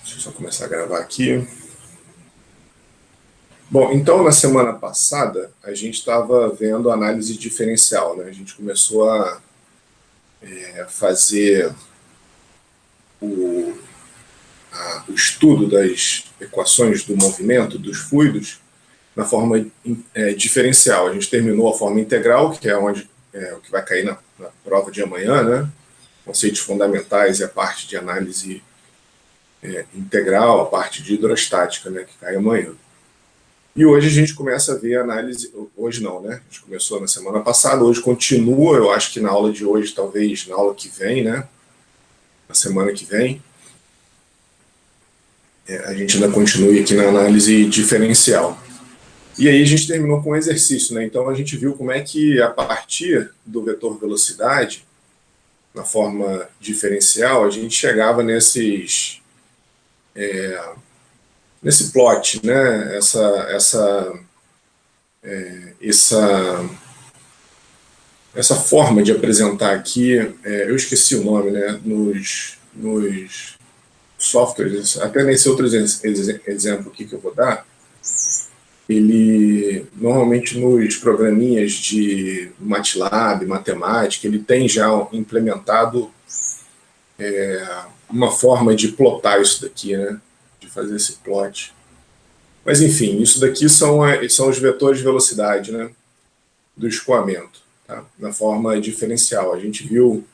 Deixa eu só começar a gravar aqui. Bom, então na semana passada a gente estava vendo análise diferencial, né? A gente começou a fazer o estudo das equações do movimento dos fluidos na forma diferencial. A gente terminou a forma integral, que é onde o que vai cair na prova de amanhã, né? Conceitos fundamentais e a parte de análise integral, a parte de hidrostática, né? Que cai amanhã. E hoje a gente começa a ver a análise, hoje não, né? A gente começou na semana passada, hoje continua, eu acho que na aula de hoje, talvez na aula que vem, né? Na semana que vem, a gente ainda continue aqui na análise diferencial. E aí a gente terminou com um exercício, né? Então a gente viu como é que a partir do vetor velocidade, na forma diferencial, a gente chegava nesse plot, né? Essa forma de apresentar aqui, eu esqueci o nome, né? Nos softwares, até nesse outro exemplo aqui que eu vou dar, ele normalmente nos programinhas de MATLAB, matemática, ele tem já implementado uma forma de plotar isso daqui, né? De fazer esse plot. Mas enfim, isso daqui são os vetores de velocidade, né? Do escoamento, tá? Na forma diferencial. A gente viu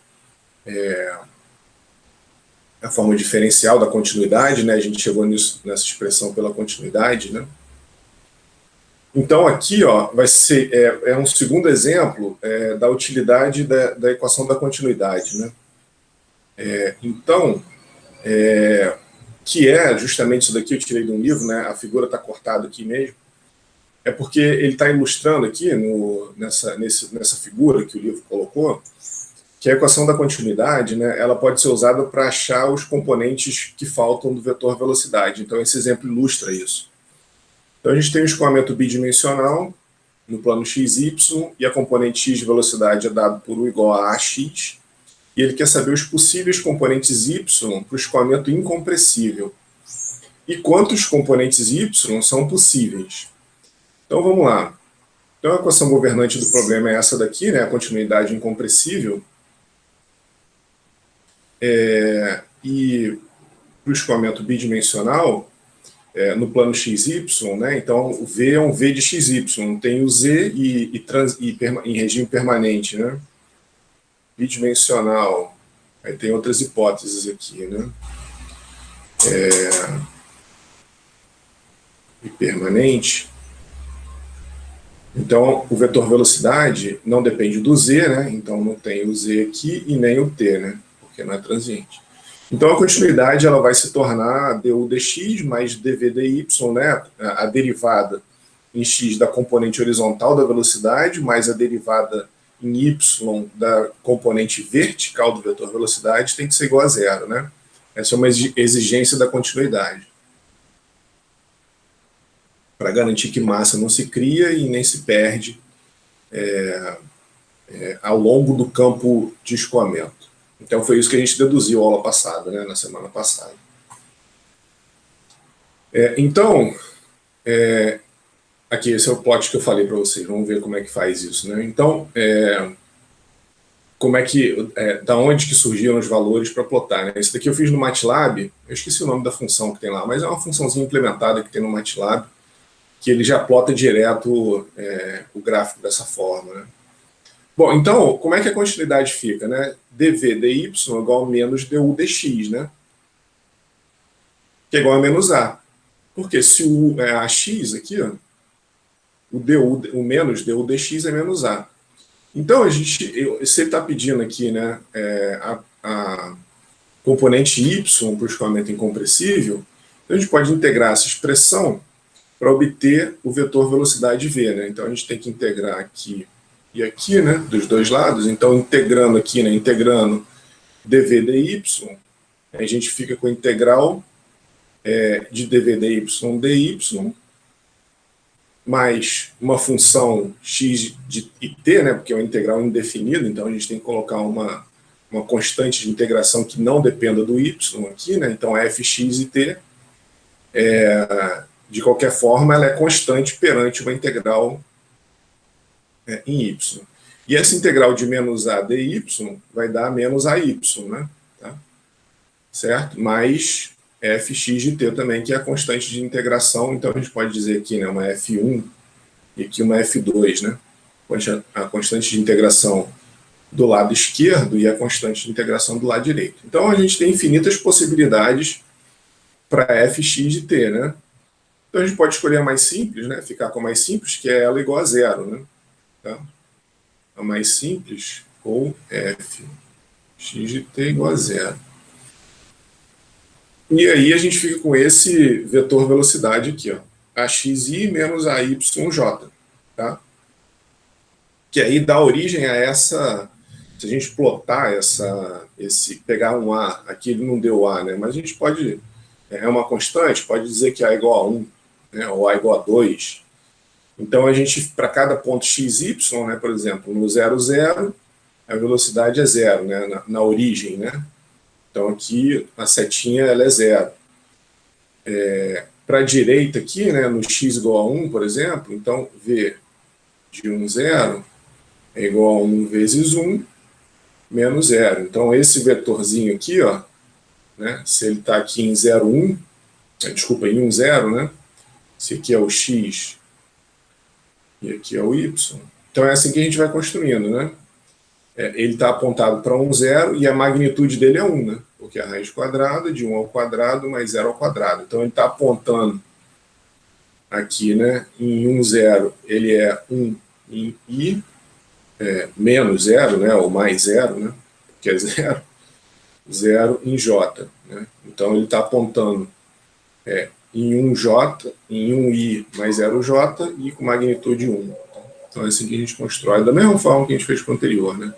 a forma diferencial da continuidade, né? A gente chegou nessa expressão pela continuidade, né? Então aqui, ó, vai ser um segundo exemplo da utilidade da equação da continuidade, né? Então, que é justamente isso daqui, eu tirei de um livro, né? A figura está cortada aqui mesmo. É porque ele está ilustrando aqui nessa figura que o livro colocou, que a equação da continuidade, né, ela pode ser usada para achar os componentes que faltam do vetor velocidade. Então esse exemplo ilustra isso. Então a gente tem um escoamento bidimensional no plano xy, e a componente x de velocidade é dado por u igual a ax, e ele quer saber os possíveis componentes y para o escoamento incompressível. E quantos componentes y são possíveis? Então vamos lá. Então a equação governante do problema é essa daqui, né, a continuidade incompressível. E para o escoamento bidimensional, no plano XY, né, então o V é um V de XY, tem o Z em regime permanente, né, bidimensional. Aí tem outras hipóteses aqui, né, e permanente. Então, o vetor velocidade não depende do Z, né, então não tem o Z aqui e nem o T, né, porque não é transiente. Então a continuidade ela vai se tornar du dx mais dv dy, né, a derivada em x da componente horizontal da velocidade, mais a derivada em y da componente vertical do vetor velocidade tem que ser igual a zero, né? Essa é uma exigência da continuidade, para garantir que massa não se cria e nem se perde ao longo do campo de escoamento. Então foi isso que a gente deduziu na aula passada, né, na semana passada. Então, aqui esse é o plot que eu falei para vocês, vamos ver como é que faz isso, né? Então, como é que, da onde que surgiram os valores para plotar, né? Esse daqui eu fiz no MATLAB, eu esqueci o nome da função que tem lá, mas é uma funçãozinha implementada que tem no MATLAB, que ele já plota direto o gráfico dessa forma, né? Bom, então, como é que a continuidade fica, né? dv dy igual a menos du dx, né? Que é igual a menos a. Porque se o é ax aqui, ó, o menos du dx é menos a. Então, se ele está pedindo aqui, né, a componente y para o escoamento incompressível, então a gente pode integrar essa expressão para obter o vetor velocidade v, né? Então a gente tem que integrar aqui e aqui, né, dos dois lados. Então integrando aqui, né, integrando dv dy, a gente fica com a integral de dv dy mais uma função x e t, né, porque é uma integral indefinida, então a gente tem que colocar uma constante de integração que não dependa do y aqui, né, então fx e t, de qualquer forma, ela é constante perante uma integral em y. E essa integral de menos a dy vai dar menos ay, né? Tá? Certo? Mais fx de t também, que é a constante de integração. Então, a gente pode dizer aqui, né, uma f1 e aqui uma f2, né? A constante de integração do lado esquerdo e a constante de integração do lado direito. Então, a gente tem infinitas possibilidades para fx de t, né? Então, a gente pode escolher a mais simples, né? Ficar com a mais simples, que é ela igual a zero, né? Tá? A mais simples, ou f x de t igual a zero. E aí a gente fica com esse vetor velocidade aqui, ó, axi menos ayj, tá? Que aí dá origem a essa, se a gente plotar pegar um A, aqui ele não deu A, né? Mas a gente pode, é uma constante, pode dizer que A é igual a 1, né? Ou A é igual a 2. Então a gente, para cada ponto xy, né, por exemplo, no 0, 0, a velocidade é 0, né? Na origem, né? Então aqui a setinha ela é 0. Para a direita aqui, né, no x igual a 1, por exemplo, então v de 1, 0 é igual a 1 vezes 1 menos 0. Então esse vetorzinho aqui, ó, né, se ele está aqui em 0, 1, desculpa, em 1, 0, né, esse aqui é o x e aqui é o y. Então é assim que a gente vai construindo, né? Ele está apontado para 1, 0 e a magnitude dele é 1, né? Porque a raiz quadrada de 1 ao quadrado mais 0 ao quadrado. Então ele está apontando aqui, né? Em 1, 0 ele é 1 em i, menos 0, né? Ou mais 0, né? Que é 0, 0 em j, né? Então ele está apontando em 1j, em 1i mais 0j e com magnitude 1. Então é assim que a gente constrói, da mesma forma que a gente fez com o anterior, né?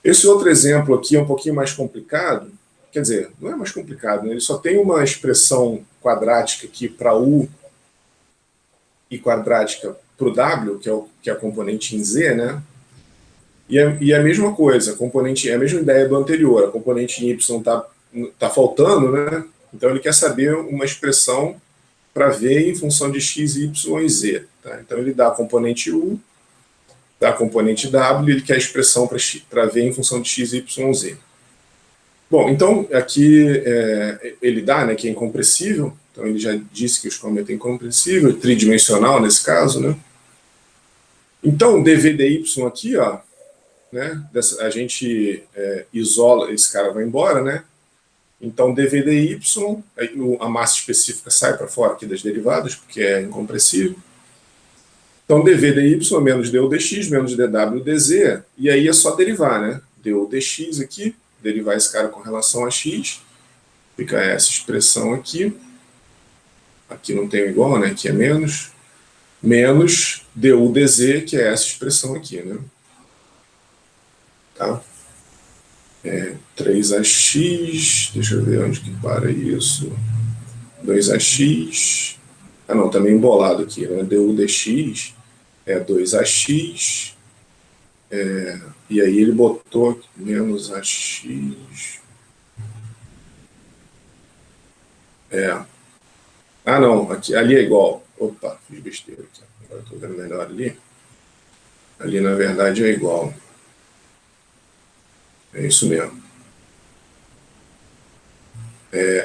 Esse outro exemplo aqui é um pouquinho mais complicado, quer dizer, não é mais complicado, né? Ele só tem uma expressão quadrática aqui para u e quadrática para o w, que é a componente em z, né? E a mesma coisa, a componente, é a mesma ideia do anterior, a componente em y tá faltando, né? Então ele quer saber uma expressão para v em função de x, y e z. Tá? Então ele dá a componente u, dá a componente w, ele quer a expressão para v em função de x, y, z. Bom, então aqui ele dá, né, que é incompressível, então ele já disse que o escoamento é incompressível, tridimensional nesse caso, né? Então, dv dy aqui, ó, né, a gente isola, esse cara vai embora, né? Então, dv dy, a massa específica sai para fora aqui das derivadas, porque é incompressível. Então, dv dy menos du dx menos dw dz, e aí é só derivar, né? Du dx aqui, derivar esse cara com relação a x, fica essa expressão aqui. Aqui não tem igual, né? Aqui é menos du dz, que é essa expressão aqui, né? Tá? 3ax, deixa eu ver onde que para isso. 2ax, não, tá meio embolado aqui, né? Du dx é 2ax, e aí ele botou menos ax, não, aqui, ali é igual, opa, fiz besteira aqui, agora estou vendo melhor ali na verdade é igual, é isso mesmo.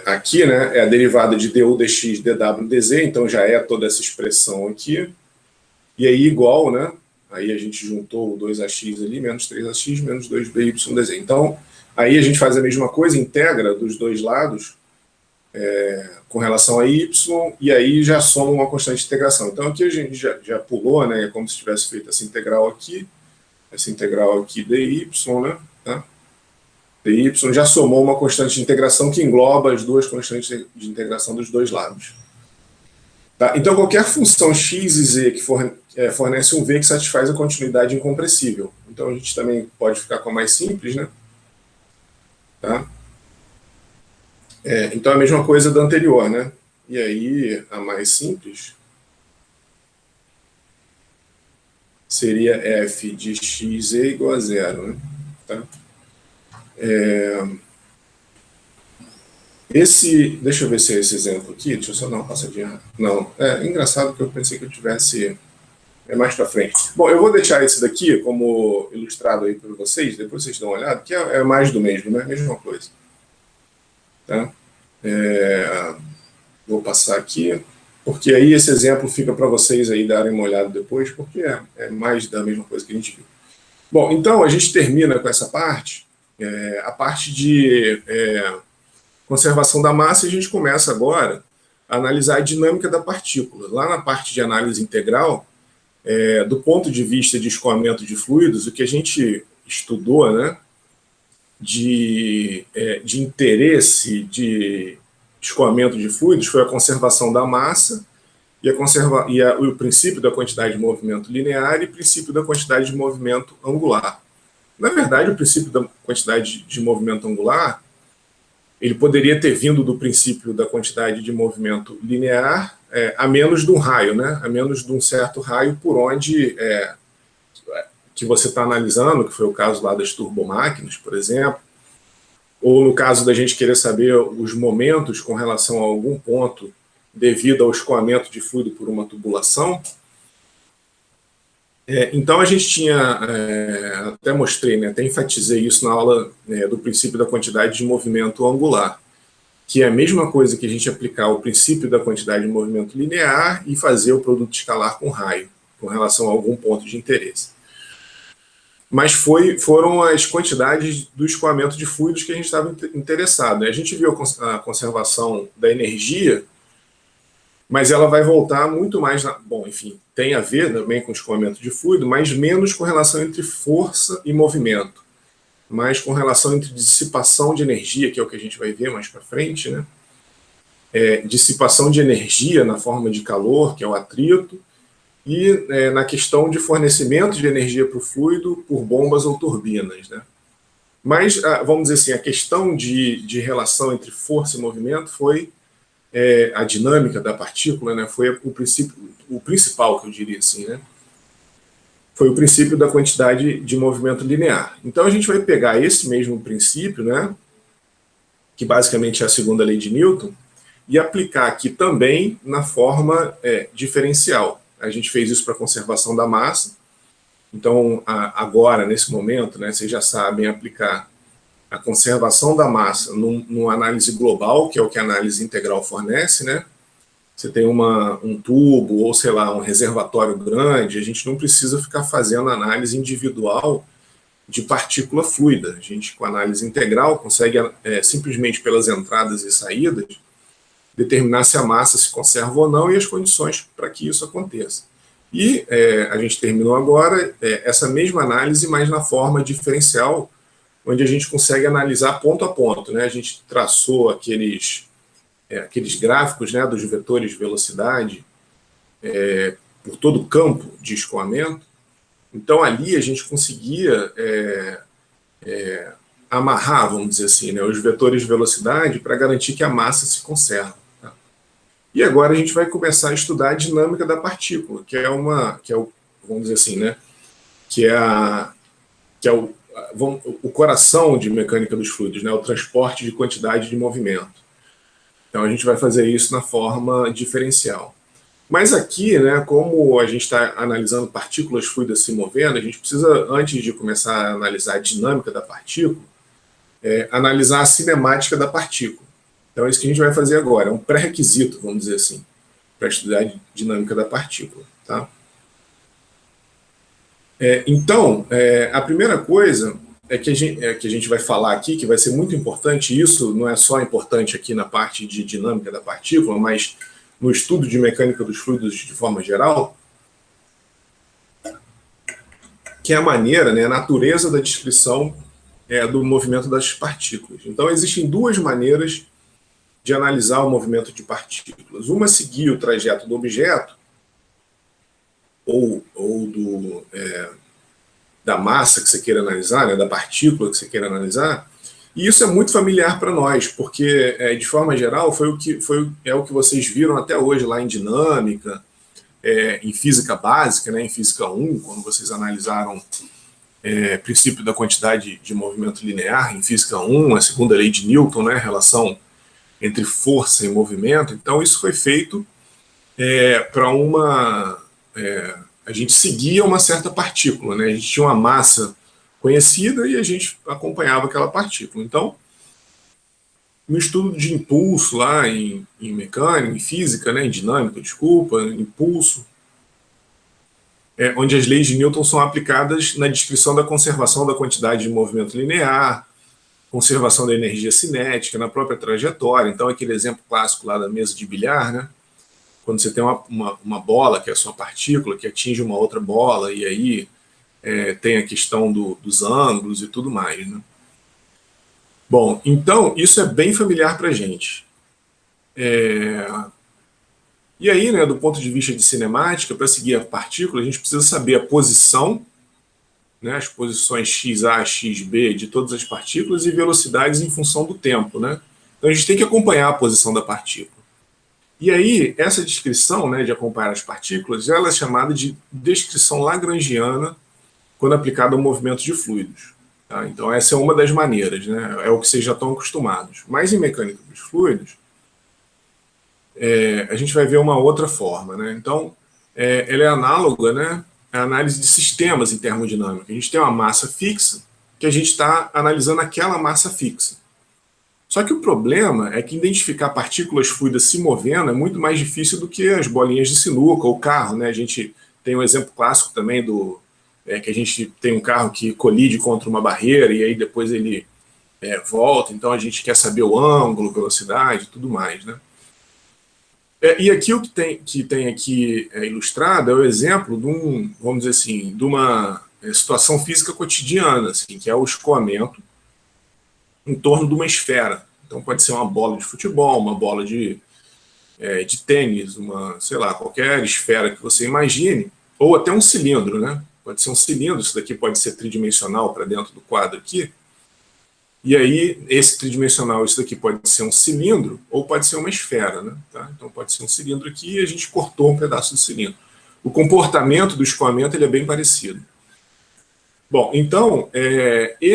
Aqui, né, é a derivada de du dx dw dz, então já é toda essa expressão aqui, e aí igual, né, aí a gente juntou o 2ax ali, menos 3ax, menos 2by dz. Então, aí a gente faz a mesma coisa, integra dos dois lados com relação a y, e aí já soma uma constante de integração. Então aqui a gente já pulou, né, é como se tivesse feito essa integral aqui dy, né, tá? dy já somou uma constante de integração que engloba as duas constantes de integração dos dois lados. Tá? Então, qualquer função x e z que fornece um v que satisfaz a continuidade incompressível. Então, a gente também pode ficar com a mais simples, né? Tá? Então, a mesma coisa da anterior, né? E aí, a mais simples seria f de x igual a 0, né? Tá? Deixa eu ver se é esse exemplo aqui, deixa eu só dar uma passadinha. Não, é engraçado que eu pensei que eu tivesse mais para frente. Bom, eu vou deixar esse daqui como ilustrado aí para vocês, depois vocês dão uma olhada, que é mais do mesmo, né? Mesma coisa. Tá? Vou passar aqui, porque aí esse exemplo fica para vocês aí darem uma olhada depois, porque é mais da mesma coisa que a gente viu. Bom, então a gente termina com essa parte, a parte de conservação da massa, e a gente começa agora a analisar a dinâmica da partícula. Lá na parte de análise integral, do ponto de vista de escoamento de fluidos, o que a gente estudou, né, de interesse de escoamento de fluidos foi a conservação da massa e o princípio da quantidade de movimento linear e o princípio da quantidade de movimento angular. Na verdade, o princípio da quantidade de movimento angular ele poderia ter vindo do princípio da quantidade de movimento linear a menos de um raio, né? A menos de um certo raio por onde que você está analisando, que foi o caso lá das turbomáquinas, por exemplo, ou no caso da gente querer saber os momentos com relação a algum ponto devido ao escoamento de fluido por uma tubulação. Então a gente tinha, até mostrei, né, até enfatizei isso na aula do princípio da quantidade de movimento angular, que é a mesma coisa que a gente aplicar o princípio da quantidade de movimento linear e fazer o produto escalar com raio, com relação a algum ponto de interesse. Mas foram as quantidades do escoamento de fluidos que a gente estava interessado. A gente viu a conservação da energia, mas ela vai voltar muito mais... Bom, enfim, tem a ver também com escoamento de fluido, mas menos com relação entre força e movimento, mais com relação entre dissipação de energia, que é o que a gente vai ver mais para frente, né? Dissipação de energia na forma de calor, que é o atrito, e na questão de fornecimento de energia para o fluido por bombas ou turbinas, né? Mas, vamos dizer assim, a questão de relação entre força e movimento foi a dinâmica da partícula, né? Foi o principal, que eu diria assim, né? Foi o princípio da quantidade de movimento linear. Então a gente vai pegar esse mesmo princípio, né, que basicamente é a segunda lei de Newton, e aplicar aqui também na forma diferencial. A gente fez isso para a conservação da massa. Então, agora, nesse momento, né, vocês já sabem aplicar a conservação da massa numa análise global, que é o que a análise integral fornece, né? Você tem um tubo ou, sei lá, um reservatório grande, a gente não precisa ficar fazendo análise individual de partícula fluida. A gente, com análise integral, consegue, simplesmente pelas entradas e saídas, determinar se a massa se conserva ou não e as condições para que isso aconteça. E a gente terminou agora essa mesma análise, mas na forma diferencial, onde a gente consegue analisar ponto a ponto, né? A gente traçou aqueles gráficos, né, dos vetores de velocidade por todo o campo de escoamento. Então, ali a gente conseguia amarrar, vamos dizer assim, né, os vetores de velocidade para garantir que a massa se conserva. Tá? E agora a gente vai começar a estudar a dinâmica da partícula, que é vamos dizer assim, né, que é o coração de mecânica dos fluidos, né, o transporte de quantidade de movimento. Então a gente vai fazer isso na forma diferencial. Mas aqui, né, como a gente está analisando partículas fluidas se movendo, a gente precisa, antes de começar a analisar a dinâmica da partícula, analisar a cinemática da partícula. Então é isso que a gente vai fazer agora, é um pré-requisito, vamos dizer assim, para estudar a dinâmica da partícula. Tá? Então, a primeira coisa que a gente vai falar aqui, que vai ser muito importante, isso não é só importante aqui na parte de dinâmica da partícula, mas no estudo de mecânica dos fluidos de forma geral, que é a maneira, né, a natureza da descrição do movimento das partículas. Então, existem duas maneiras de analisar o movimento de partículas. Uma é seguir o trajeto do objeto, ou da massa que você queira analisar, né, da partícula que você queira analisar, e isso é muito familiar para nós, porque, de forma geral, é o que vocês viram até hoje lá em dinâmica, em física básica, né, em física 1, quando vocês analisaram princípio da quantidade de movimento linear, em física 1, a segunda lei de Newton, né, relação entre força e movimento. Então, isso foi feito para a gente seguia uma certa partícula, né? A gente tinha uma massa conhecida e a gente acompanhava aquela partícula. Então, no estudo de impulso lá em mecânica, em física, né, em dinâmica, desculpa, impulso, onde as leis de Newton são aplicadas na descrição da conservação da quantidade de movimento linear, conservação da energia cinética, na própria trajetória. Então, aquele exemplo clássico lá da mesa de bilhar, né? Quando você tem uma bola, que é a sua partícula, que atinge uma outra bola, e aí tem a questão dos ângulos e tudo mais, né? Bom, então, isso é bem familiar para a gente. E aí, né, do ponto de vista de cinemática, para seguir a partícula, a gente precisa saber a posição, né, as posições xa, xb de todas as partículas e velocidades em função do tempo, né? Então a gente tem que acompanhar a posição da partícula. E aí, essa descrição, né, de acompanhar as partículas, ela é chamada de descrição lagrangiana quando aplicada ao movimento de fluidos. Tá? Então essa é uma das maneiras, né? É o que vocês já estão acostumados. Mas em mecânica dos fluidos, a gente vai ver uma outra forma, né? Então, ela é análoga, né, à análise de sistemas em termodinâmica. A gente tem uma massa fixa, que a gente está analisando aquela massa fixa. Só que o problema é que identificar partículas fluidas se movendo é muito mais difícil do que as bolinhas de sinuca ou carro, né? A gente tem um exemplo clássico também que a gente tem um carro que colide contra uma barreira e aí depois ele volta, então a gente quer saber o ângulo, velocidade e tudo mais, né? E aqui o que tem aqui ilustrado é o exemplo vamos dizer assim, de uma situação física cotidiana, assim, que é o escoamento em torno de uma esfera. Então pode ser uma bola de futebol, uma bola de tênis, sei lá, qualquer esfera que você imagine, ou até um cilindro, né? Pode ser um cilindro, isso daqui pode ser tridimensional para dentro do quadro aqui. E aí, esse tridimensional, isso daqui pode ser um cilindro ou pode ser uma esfera, né? Tá? Então pode ser um cilindro aqui e a gente cortou um pedaço do cilindro. O comportamento do escoamento ele é bem parecido. Bom, então,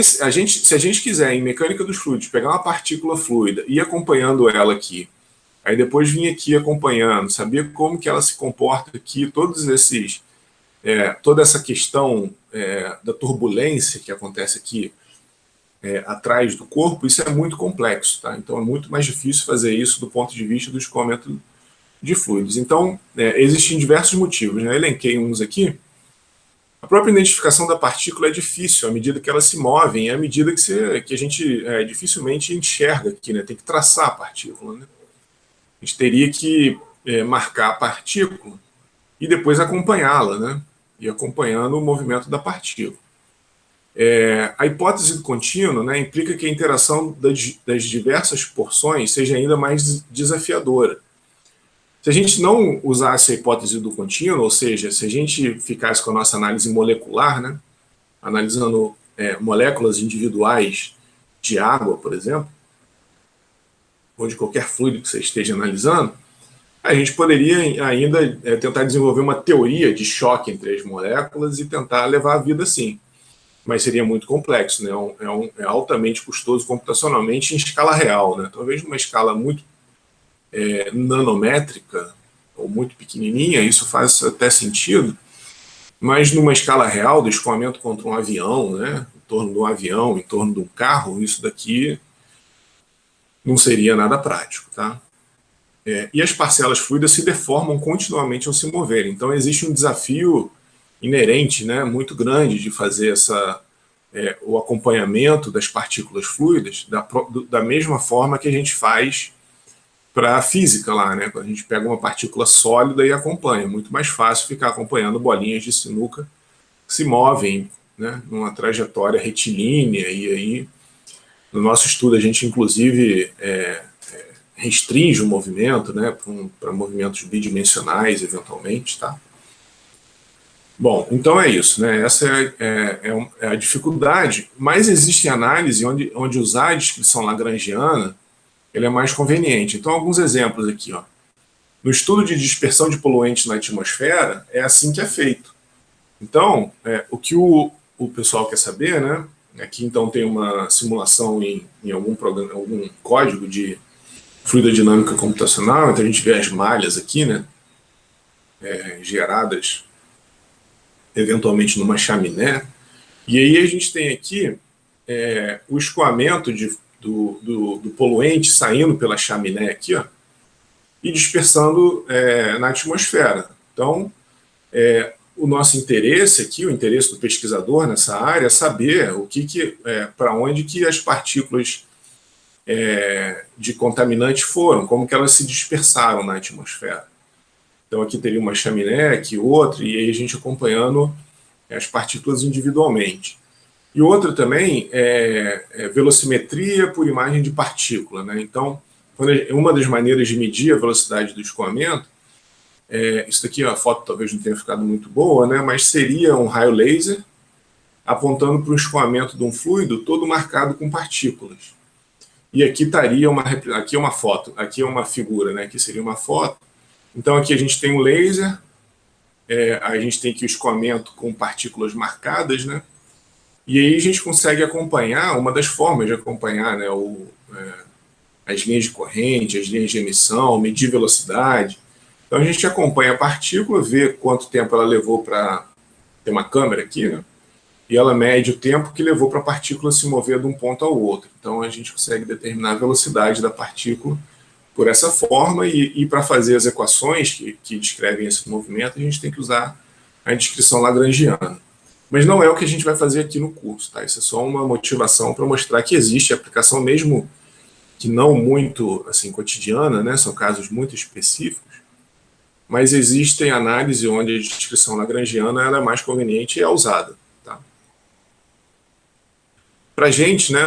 se a gente quiser, em mecânica dos fluidos, pegar uma partícula fluida e ir acompanhando ela aqui, aí depois vir aqui acompanhando, saber como que ela se comporta aqui, toda essa questão da turbulência que acontece aqui, atrás do corpo, isso é muito complexo, tá? Então é muito mais difícil fazer isso do ponto de vista do escoamento de fluidos. Então, existem diversos motivos, né? Elenquei uns aqui. A própria identificação da partícula é difícil à medida que elas se movem, à medida que a gente dificilmente enxerga aqui, né? Tem que traçar a partícula, né? A gente teria que marcar a partícula e depois acompanhá-la, né? E acompanhando o movimento da partícula. A hipótese do contínuo, né, implica que a interação das diversas porções seja ainda mais desafiadora. Se a gente não usasse a hipótese do contínuo, ou seja, se a gente ficasse com a nossa análise molecular, né, analisando moléculas individuais de água, por exemplo, ou de qualquer fluido que você esteja analisando, a gente poderia ainda tentar desenvolver uma teoria de choque entre as moléculas e tentar levar a vida assim. Mas seria muito complexo, né? É altamente custoso computacionalmente em escala real, né? Talvez numa escala muito nanométrica ou muito pequenininha, isso faz até sentido, mas numa escala real do escoamento contra um avião, né? Em torno de um avião, em torno de um carro, isso daqui não seria nada prático, tá? E as parcelas fluidas se deformam continuamente ao se moverem, então existe um desafio inerente, né, muito grande de fazer o acompanhamento das partículas fluidas da mesma forma que a gente faz para a física lá, né, quando a gente pega uma partícula sólida e acompanha. É muito mais fácil ficar acompanhando bolinhas de sinuca que se movem, né, numa trajetória retilínea, e aí no nosso estudo a gente inclusive restringe o movimento, né, para movimentos bidimensionais eventualmente, tá? Bom, então é isso, né? Essa é a dificuldade, mas existe análise onde usar a descrição lagrangiana ele é mais conveniente. Então, alguns exemplos aqui. Ó. No estudo de dispersão de poluentes na atmosfera, é assim que é feito. Então, o que o pessoal quer saber, né? Aqui, então, tem uma simulação em algum programa, algum código de fluidodinâmica computacional, então a gente vê as malhas aqui, né, geradas eventualmente numa chaminé, e aí a gente tem aqui o escoamento do poluente saindo pela chaminé aqui, ó, e dispersando na atmosfera. Então, o nosso interesse aqui, o interesse do pesquisador nessa área é saber para onde que as partículas de contaminantes foram, como que elas se dispersaram na atmosfera. Então aqui teria uma chaminé, aqui outra, e aí a gente acompanhando as partículas individualmente. E outra também é velocimetria por imagem de partícula, né? Então, uma das maneiras de medir a velocidade do escoamento, isso daqui a foto talvez não tenha ficado muito boa, né? Mas seria um raio laser apontando para o escoamento de um fluido todo marcado com partículas. E aqui estaria aqui é uma foto, aqui é uma figura, né? Aqui seria uma foto. Então aqui a gente tem um laser, a gente tem aqui o escoamento com partículas marcadas, né? E aí a gente consegue acompanhar, uma das formas de acompanhar, né, as linhas de corrente, as linhas de emissão, medir velocidade. Então a gente acompanha a partícula, vê quanto tempo ela levou para... Tem uma câmera aqui, né? E ela mede o tempo que levou para a partícula se mover de um ponto ao outro. Então a gente consegue determinar a velocidade da partícula por essa forma, e para fazer as equações que descrevem esse movimento, a gente tem que usar a descrição lagrangiana. Mas não é o que a gente vai fazer aqui no curso, tá? Isso é só uma motivação para mostrar que existe aplicação, mesmo que não muito assim, cotidiana, né? São casos muito específicos, mas existem análises onde a descrição lagrangiana ela é mais conveniente e é usada. Tá? Para a gente, né,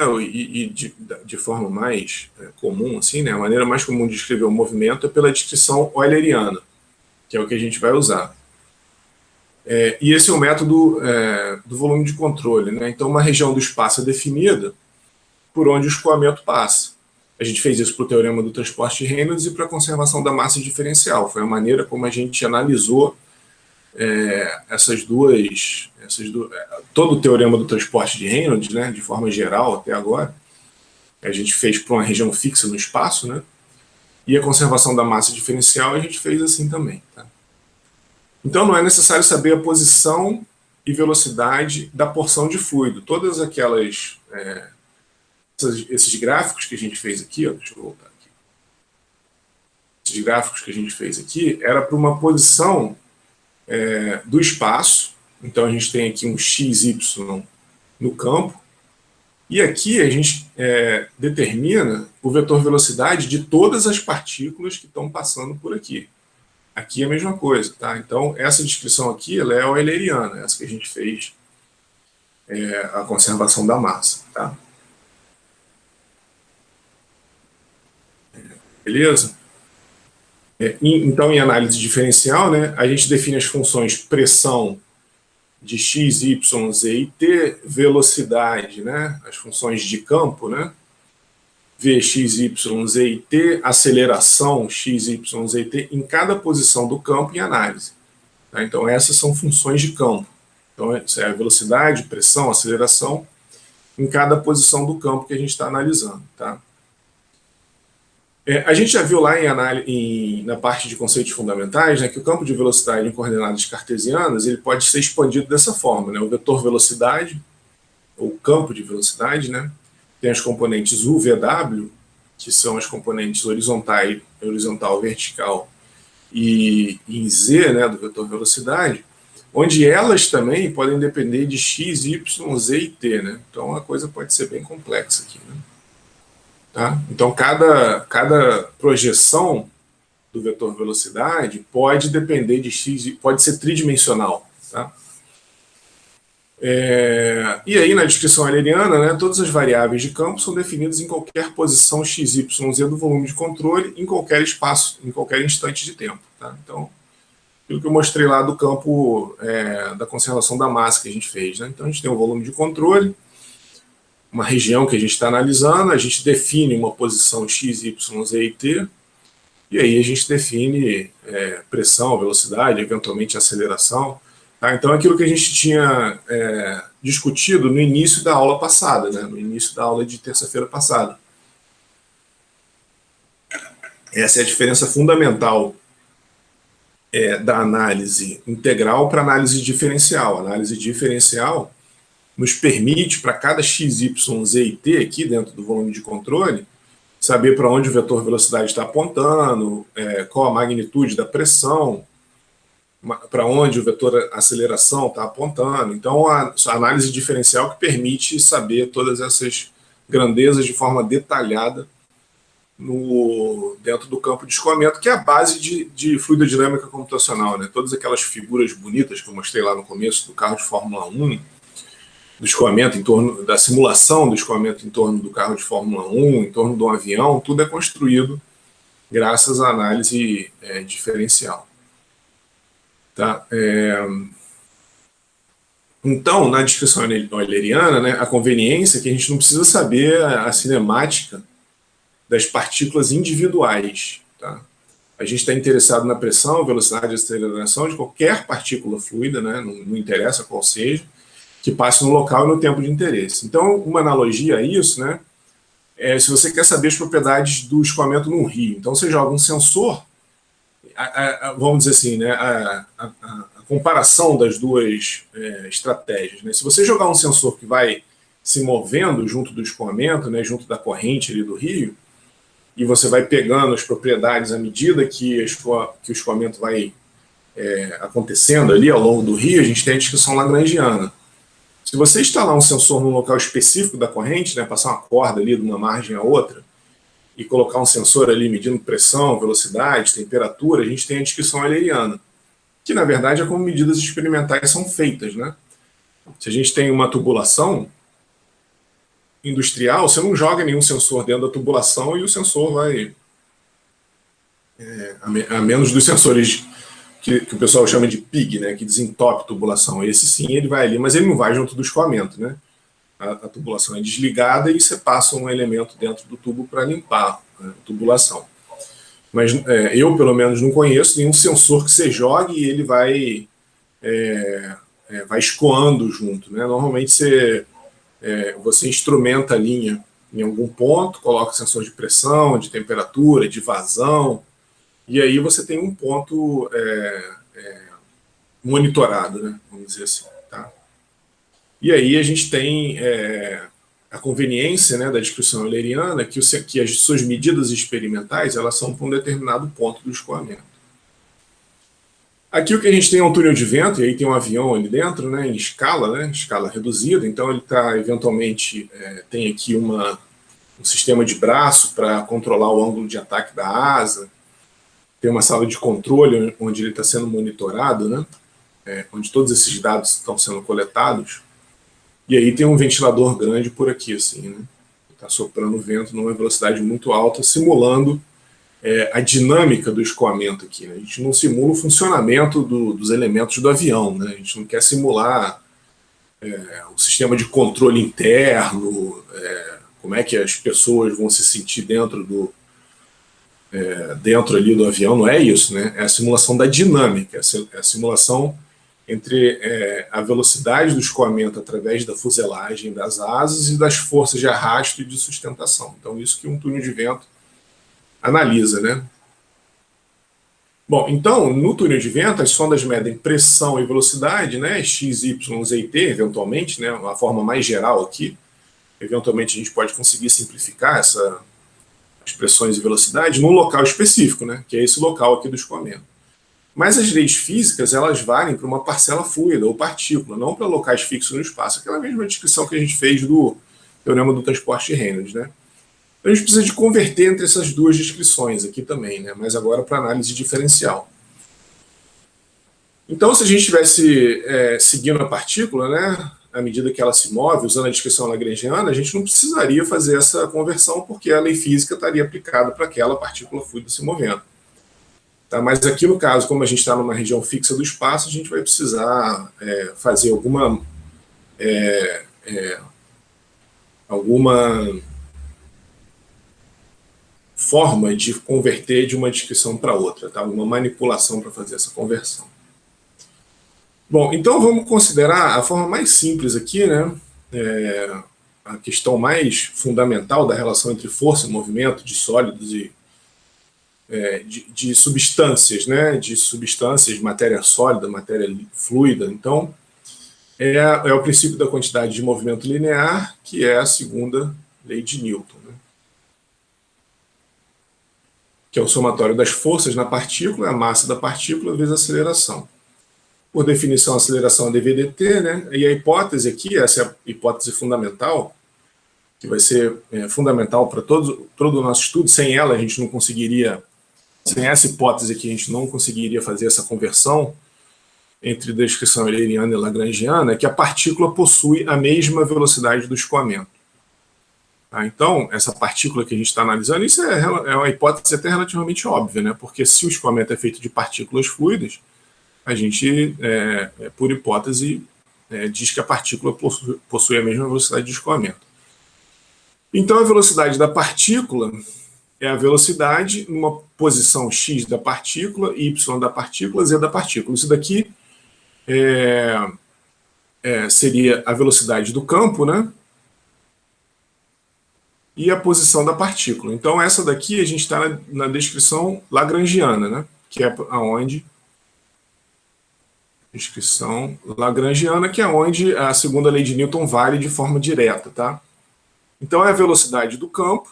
de forma mais comum, assim, né, a maneira mais comum de descrever o movimento é pela descrição euleriana, que é o que a gente vai usar. E esse é o método do volume de controle. Né? Então, uma região do espaço é definida por onde o escoamento passa. A gente fez isso para o teorema do transporte de Reynolds e para a conservação da massa diferencial. Foi a maneira como a gente analisou essas duas, todo o teorema do transporte de Reynolds, né, de forma geral até agora. A gente fez para uma região fixa no espaço, né, e a conservação da massa diferencial a gente fez assim também. Tá? Então não é necessário saber a posição e velocidade da porção de fluido. Todas aquelas... esses gráficos que a gente fez aqui, ó, deixa eu voltar aqui. Esses gráficos que a gente fez aqui era para uma posição do espaço. Então a gente tem aqui um XY no campo, e aqui a gente determina o vetor velocidade de todas as partículas que estão passando por aqui. Aqui é a mesma coisa, tá? Então essa descrição aqui ela é euleriana, essa que a gente fez a conservação da massa, tá? Beleza? Então, em análise diferencial, né, a gente define as funções pressão de x, y, z e t, velocidade, né, as funções de campo, né, v, x, y, z e t, aceleração x, y, z e t, em cada posição do campo em análise. Tá? Então, essas são funções de campo. Então, isso é a velocidade, pressão, aceleração, em cada posição do campo que a gente está analisando. Tá? A gente já viu lá na parte de conceitos fundamentais, né, que o campo de velocidade em coordenadas cartesianas ele pode ser expandido dessa forma. Né, o vetor velocidade, ou campo de velocidade, né, tem as componentes u, v, w, que são as componentes horizontal, vertical, e em z, né, do vetor velocidade, onde elas também podem depender de x, y, z e t. Né, então a coisa pode ser bem complexa aqui. Né. Tá? Então, cada projeção do vetor velocidade pode depender de x, pode ser tridimensional. Tá? E aí, na descrição euleriana, né, todas as variáveis de campo são definidas em qualquer posição x, y, z do volume de controle, em qualquer espaço, em qualquer instante de tempo. Tá? Então, aquilo que eu mostrei lá do campo da conservação da massa que a gente fez. Né? Então, a gente tem um volume de controle, uma região que a gente está analisando, a gente define uma posição x, y, z e t, e aí a gente define pressão, velocidade, eventualmente aceleração. Tá? Então, aquilo que a gente tinha discutido no início da aula passada, né? No início da aula de terça-feira passada. Essa é a diferença fundamental da análise integral para a análise diferencial. A análise diferencial nos permite, para cada x, y, z e t aqui dentro do volume de controle, saber para onde o vetor velocidade está apontando, qual a magnitude da pressão, para onde o vetor aceleração está apontando. Então, a análise diferencial que permite saber todas essas grandezas de forma detalhada dentro do campo de escoamento, que é a base de fluidodinâmica computacional, né? Todas aquelas figuras bonitas que eu mostrei lá no começo do carro de Fórmula 1, do escoamento em torno da simulação do escoamento em torno do carro de Fórmula 1, em torno de um avião, tudo é construído graças à análise diferencial. Tá? Então, na descrição euleriana, né, a conveniência é que a gente não precisa saber a cinemática das partículas individuais. Tá? A gente está interessado na pressão, velocidade e aceleração de qualquer partícula fluida, né, não interessa qual seja, que passe no local e no tempo de interesse. Então, uma analogia a isso, né, se você quer saber as propriedades do escoamento num rio, então você joga um sensor, vamos dizer assim, né, a comparação das duas estratégias. Né? Se você jogar um sensor que vai se movendo junto do escoamento, né, junto da corrente ali do rio, e você vai pegando as propriedades à medida que o escoamento vai acontecendo ali ao longo do rio, a gente tem a descrição lagrangiana. Se você instalar um sensor num local específico da corrente, né, passar uma corda ali de uma margem a outra, e colocar um sensor ali medindo pressão, velocidade, temperatura, a gente tem a descrição euleriana, que na verdade é como medidas experimentais são feitas. Né? Se a gente tem uma tubulação industrial, você não joga nenhum sensor dentro da tubulação e o sensor vai, a menos dos sensores que o pessoal chama de PIG, né, que desentope tubulação. Esse sim, ele vai ali, mas ele não vai junto do escoamento. Né? A tubulação é desligada e você passa um elemento dentro do tubo para limpar a tubulação. Mas eu, pelo menos, não conheço nenhum sensor que você jogue e ele vai escoando junto. Né? Normalmente você instrumenta a linha em algum ponto, coloca sensor de pressão, de temperatura, de vazão, e aí você tem um ponto monitorado, né? Vamos dizer assim. Tá? E aí a gente tem a conveniência, né, da descrição euleriana, que as suas medidas experimentais elas são para um determinado ponto do escoamento. Aqui o que a gente tem é um túnel de vento, e aí tem um avião ali dentro, né, em escala, né, escala reduzida, então ele está, eventualmente, tem aqui um sistema de braço para controlar o ângulo de ataque da asa, tem uma sala de controle onde ele está sendo monitorado, né, onde todos esses dados estão sendo coletados, e aí tem um ventilador grande por aqui, assim, né, está soprando vento numa velocidade muito alta, simulando a dinâmica do escoamento aqui. Né? A gente não simula o funcionamento dos elementos do avião, né? A gente não quer simular o sistema de controle interno, como é que as pessoas vão se sentir dentro ali do avião, não é isso, né? É a simulação da dinâmica, é a simulação entre a velocidade do escoamento através da fuselagem das asas e das forças de arrasto e de sustentação. Então, isso que um túnel de vento analisa, né? Bom, então, no túnel de vento, as sondas medem pressão e velocidade, né? X, Y, Z e T, eventualmente, né? Uma forma mais geral aqui. Eventualmente, a gente pode conseguir simplificar as pressões e velocidade num local específico, né? Que é esse local aqui do escoamento. Mas as leis físicas, elas valem para uma parcela fluida ou partícula, não para locais fixos no espaço. Aquela mesma descrição que a gente fez do teorema do transporte de Reynolds, né? A gente precisa de converter entre essas duas descrições aqui também, né? Mas agora para análise diferencial. Então, se a gente estivesse seguindo a partícula, né, à medida que ela se move, usando a descrição lagrangiana, a gente não precisaria fazer essa conversão, porque a lei física estaria aplicada para aquela partícula fluida se movendo. Tá? Mas aqui, no caso, como a gente está numa região fixa do espaço, a gente vai precisar fazer alguma forma de converter de uma descrição para outra, tá? Uma manipulação para fazer essa conversão. Bom, então vamos considerar a forma mais simples aqui, né? A questão mais fundamental da relação entre força e movimento de sólidos de substâncias, né? De substâncias, matéria sólida, matéria fluida. Então, é o princípio da quantidade de movimento linear, que é a segunda lei de Newton, né? Que é o somatório das forças na partícula, a massa da partícula vezes a aceleração. Por definição, a aceleração é dv/dt, né? E a hipótese aqui, essa é a hipótese fundamental, que vai ser fundamental para todo o nosso estudo. Sem ela, a gente não conseguiria, sem essa hipótese aqui, a gente não conseguiria fazer essa conversão entre descrição euleriana e lagrangiana, é que a partícula possui a mesma velocidade do escoamento. Tá? Então, essa partícula que a gente está analisando, isso é uma hipótese até relativamente óbvia, né? Porque se o escoamento é feito de partículas fluidas, a gente, por hipótese, diz que a partícula possui a mesma velocidade de escoamento. Então, a velocidade da partícula é a velocidade numa posição x da partícula, y da partícula, z da partícula. Isso daqui seria a velocidade do campo, né? E a posição da partícula. Então, essa daqui a gente está na descrição lagrangiana, né? Que é aonde... Descrição lagrangiana, que é onde a segunda lei de Newton vale de forma direta, tá? Então, é a velocidade do campo,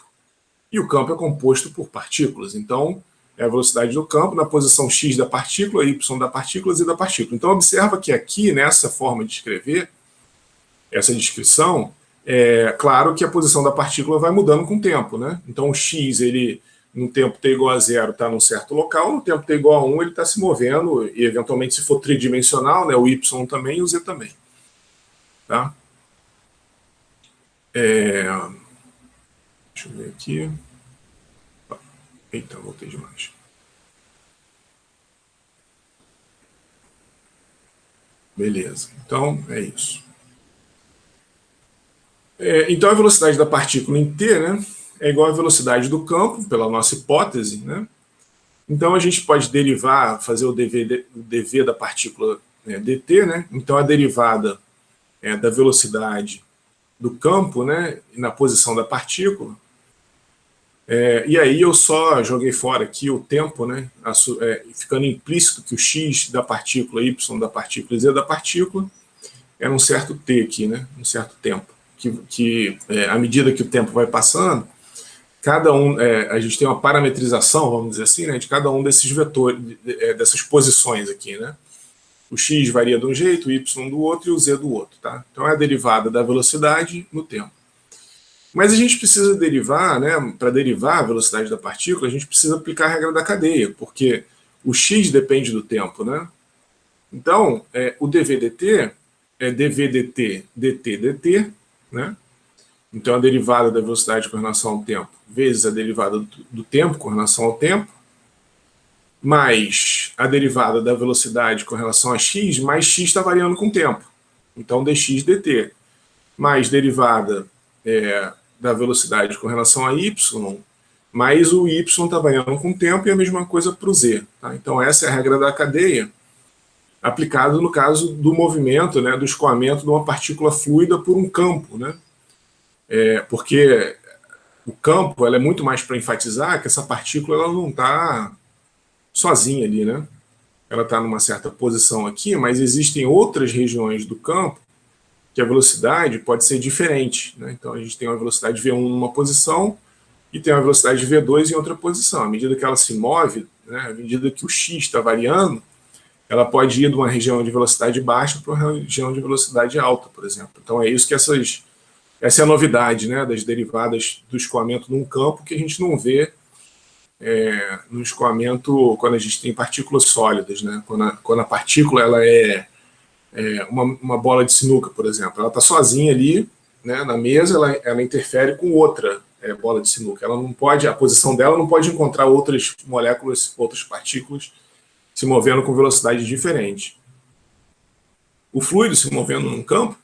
e o campo é composto por partículas. Então, é a velocidade do campo na posição x da partícula, y da partícula, z da partícula. Então, observa que aqui, nessa forma de escrever, essa descrição, é claro que a posição da partícula vai mudando com o tempo, né? Então, o x, ele, no tempo t igual a 0, está num certo local, no tempo t igual a 1, ele está se movendo, e eventualmente, se for tridimensional, né, o y também e o z também. Tá? Deixa eu ver aqui. Eita, voltei demais. Beleza, então é isso. Então a velocidade da partícula em t, né, é igual à velocidade do campo, pela nossa hipótese, né? Então a gente pode derivar, fazer o dv da partícula dt, né? Então a derivada da velocidade do campo, né, na posição da partícula. E aí eu só joguei fora aqui o tempo, né, ficando implícito que o x da partícula, y da partícula e z da partícula é um certo t aqui, né, um certo tempo. Que à medida que o tempo vai passando, cada um, a gente tem uma parametrização, vamos dizer assim, né, de cada um desses vetores, dessas posições aqui, né. O x varia de um jeito, o y do outro e o z do outro, tá? Então é a derivada da velocidade no tempo. Mas a gente precisa derivar, né, para derivar a velocidade da partícula, a gente precisa aplicar a regra da cadeia, porque o x depende do tempo, né? Então, o dv/dt é dv/dt, dt, né? Então, a derivada da velocidade com relação ao tempo vezes a derivada do tempo com relação ao tempo, mais a derivada da velocidade com relação a x, mais x está variando com o tempo. Então, dx dt, mais derivada da velocidade com relação a y, mais o y está variando com o tempo e a mesma coisa para o z. Tá? Então, essa é a regra da cadeia, aplicada no caso do movimento, né, do escoamento de uma partícula fluida por um campo, né? Porque o campo ela é muito mais para enfatizar que essa partícula ela não está sozinha ali, né? Ela está numa certa posição aqui, mas existem outras regiões do campo que a velocidade pode ser diferente, né? Então a gente tem uma velocidade v1 numa posição e tem uma velocidade v2 em outra posição. À medida que ela se move, né, à medida que o x está variando, ela pode ir de uma região de velocidade baixa para uma região de velocidade alta, por exemplo. Então é isso que essa é a novidade, né, das derivadas do escoamento num campo que a gente não vê no escoamento quando a gente tem partículas sólidas, né? Quando a partícula ela é uma bola de sinuca, por exemplo. Ela está sozinha ali, né, na mesa, ela interfere com outra bola de sinuca. Ela não pode, a posição dela não pode encontrar outras moléculas, outras partículas se movendo com velocidade diferente. O fluido se movendo num campo,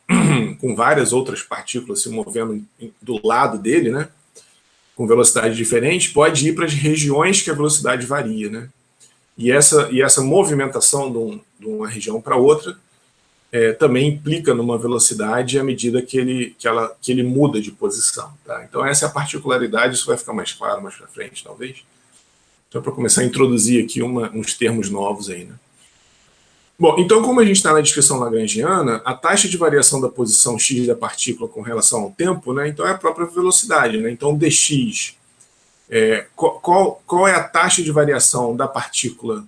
com várias outras partículas se movendo do lado dele, né, com velocidade diferente, pode ir para as regiões que a velocidade varia, né? E essa movimentação de uma região para outra também implica numa velocidade à medida que ele muda de posição. Tá? Então essa é a particularidade, isso vai ficar mais claro mais para frente, talvez. Só para começar a introduzir aqui uns termos novos aí, né? Bom, então como a gente está na descrição lagrangiana, a taxa de variação da posição x da partícula com relação ao tempo, né, então é a própria velocidade, né? Então dx, qual é a taxa de variação da partícula,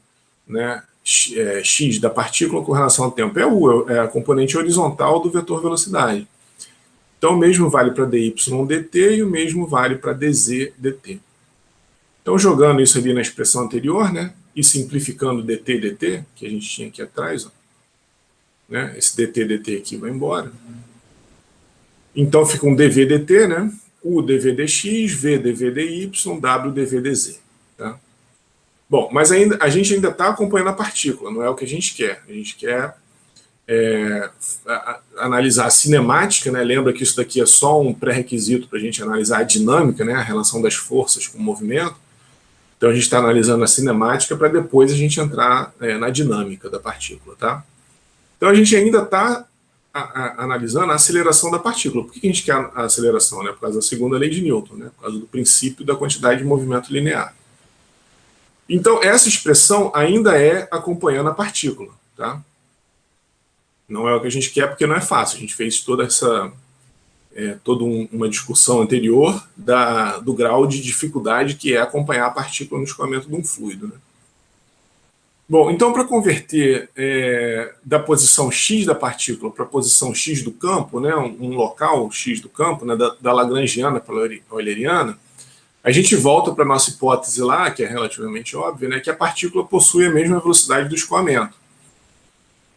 né, x da partícula com relação ao tempo? É u, é a componente horizontal do vetor velocidade. Então o mesmo vale para dy dt e o mesmo vale para dz dt. Então jogando isso ali na expressão anterior, né, e simplificando dt, que a gente tinha aqui atrás, ó, né, esse dt aqui vai embora. Então fica um dv dt, né, u dv dx, v dv dy, w dv dz. Tá? Bom, mas a gente ainda está acompanhando a partícula, não é o que a gente quer. A gente quer analisar a cinemática, né? Lembra que isso daqui é só um pré-requisito para a gente analisar a dinâmica, né? A relação das forças com o movimento. Então a gente está analisando a cinemática para depois a gente entrar na dinâmica da partícula, tá? Então a gente ainda está analisando a aceleração da partícula. Por que a gente quer a aceleração? Né? Por causa da segunda lei de Newton, né? Por causa do princípio da quantidade de movimento linear. Então essa expressão ainda é acompanhando a partícula, tá? Não é o que a gente quer porque não é fácil. A gente fez toda uma discussão anterior do grau de dificuldade que é acompanhar a partícula no escoamento de um fluido, né? Bom, então para converter da posição x da partícula para a posição x do campo, né, um local x do campo, né, da lagrangiana para a euleriana, a gente volta para a nossa hipótese lá, que é relativamente óbvia, né, que a partícula possui a mesma velocidade do escoamento.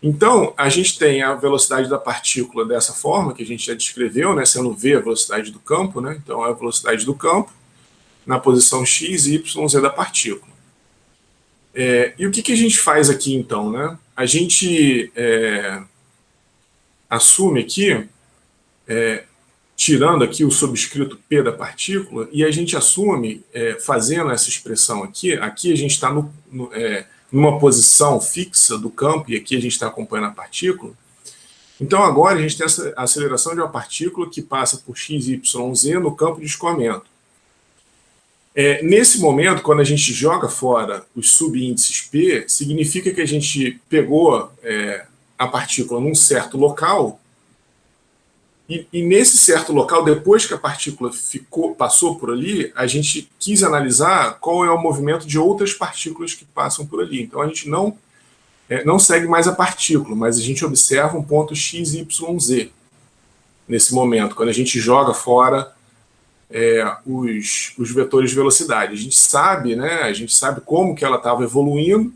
Então, a gente tem a velocidade da partícula dessa forma, que a gente já descreveu, né, sendo v a velocidade do campo, né, então é a velocidade do campo na posição x, y, z da partícula. E o que a gente faz aqui, então? Né? A gente assume aqui, tirando aqui o subscrito P da partícula, e a gente assume, fazendo essa expressão aqui a gente está numa posição fixa do campo, e aqui a gente está acompanhando a partícula. Então agora a gente tem essa aceleração de uma partícula que passa por x, y, z no campo de escoamento. Nesse momento, quando a gente joga fora os subíndices P, significa que a gente pegou a partícula num certo local, e nesse certo local, depois que a partícula passou por ali, a gente quis analisar qual é o movimento de outras partículas que passam por ali. Então a gente não segue mais a partícula, mas a gente observa um ponto x, y, z nesse momento, quando a gente joga fora os vetores de velocidade. A gente sabe como que ela estava evoluindo,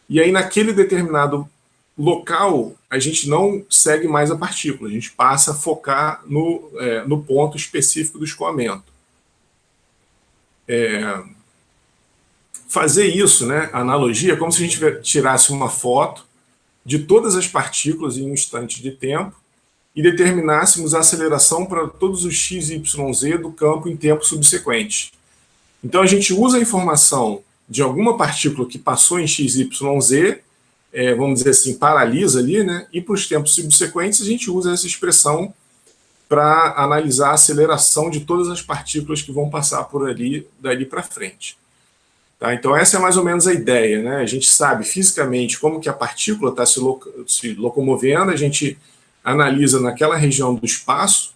e aí naquele determinado local a gente não segue mais a partícula, a gente passa a focar no ponto específico do escoamento. Fazer isso, né, a analogia, é como se a gente tirasse uma foto de todas as partículas em um instante de tempo e determinássemos a aceleração para todos os x, y, z do campo em tempo subsequente. Então a gente usa a informação de alguma partícula que passou em x, y, z, vamos dizer assim, paralisa ali, né? E para os tempos subsequentes a gente usa essa expressão para analisar a aceleração de todas as partículas que vão passar por ali, dali para frente. Tá? Então essa é mais ou menos a ideia, né? A gente sabe fisicamente como que a partícula está se locomovendo, a gente analisa naquela região do espaço,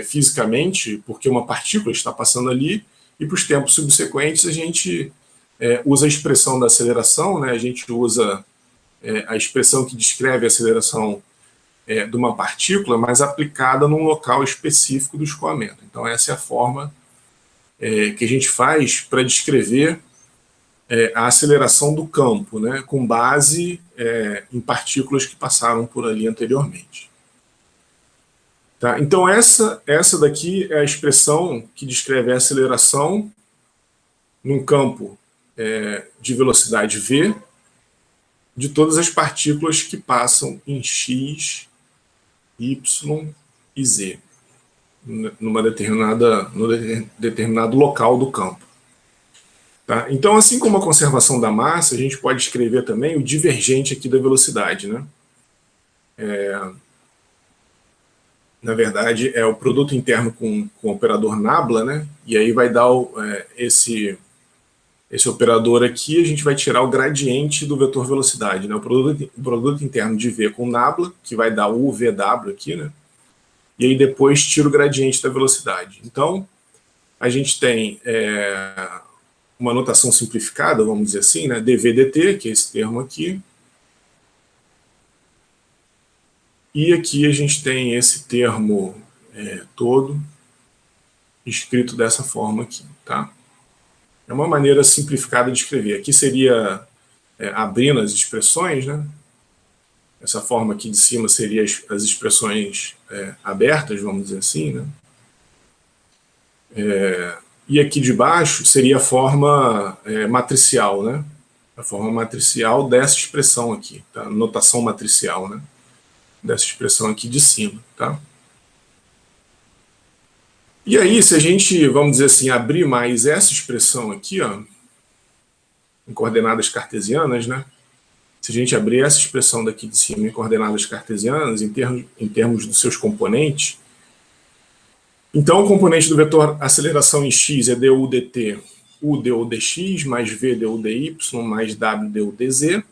fisicamente, porque uma partícula está passando ali, e para os tempos subsequentes a gente usa a expressão da aceleração, né? A gente usa a expressão que descreve a aceleração de uma partícula, mas aplicada num local específico do escoamento. Então essa é a forma que a gente faz para descrever a aceleração do campo, né, com base em partículas que passaram por ali anteriormente. Tá? Então essa daqui é a expressão que descreve a aceleração num campo de velocidade v de todas as partículas que passam em x, y e z, num determinado local do campo. Tá? Então, assim como a conservação da massa, a gente pode escrever também o divergente aqui da velocidade, né? Na verdade, é o produto interno com o operador nabla, né? E aí vai dar esse operador aqui, a gente vai tirar o gradiente do vetor velocidade, né? O produto interno de V com nabla, que vai dar o VW aqui, né? E aí depois tira o gradiente da velocidade. Então, a gente tem uma notação simplificada, vamos dizer assim, né? dV/dt, que é esse termo aqui. E aqui a gente tem esse termo todo escrito dessa forma aqui, tá? É uma maneira simplificada de escrever. Aqui seria abrindo as expressões, né? Essa forma aqui de cima seria as expressões abertas, vamos dizer assim, né? E aqui de baixo seria a forma matricial, né? A forma matricial dessa expressão aqui, tá? Notação matricial, né? Dessa expressão aqui de cima, tá? E aí, se a gente, vamos dizer assim, abrir mais essa expressão aqui, ó, em coordenadas cartesianas, né? Se a gente abrir essa expressão daqui de cima em coordenadas cartesianas, em termos dos seus componentes, então o componente do vetor aceleração em x é du dt, u du dx, mais v du dy, mais w du dz.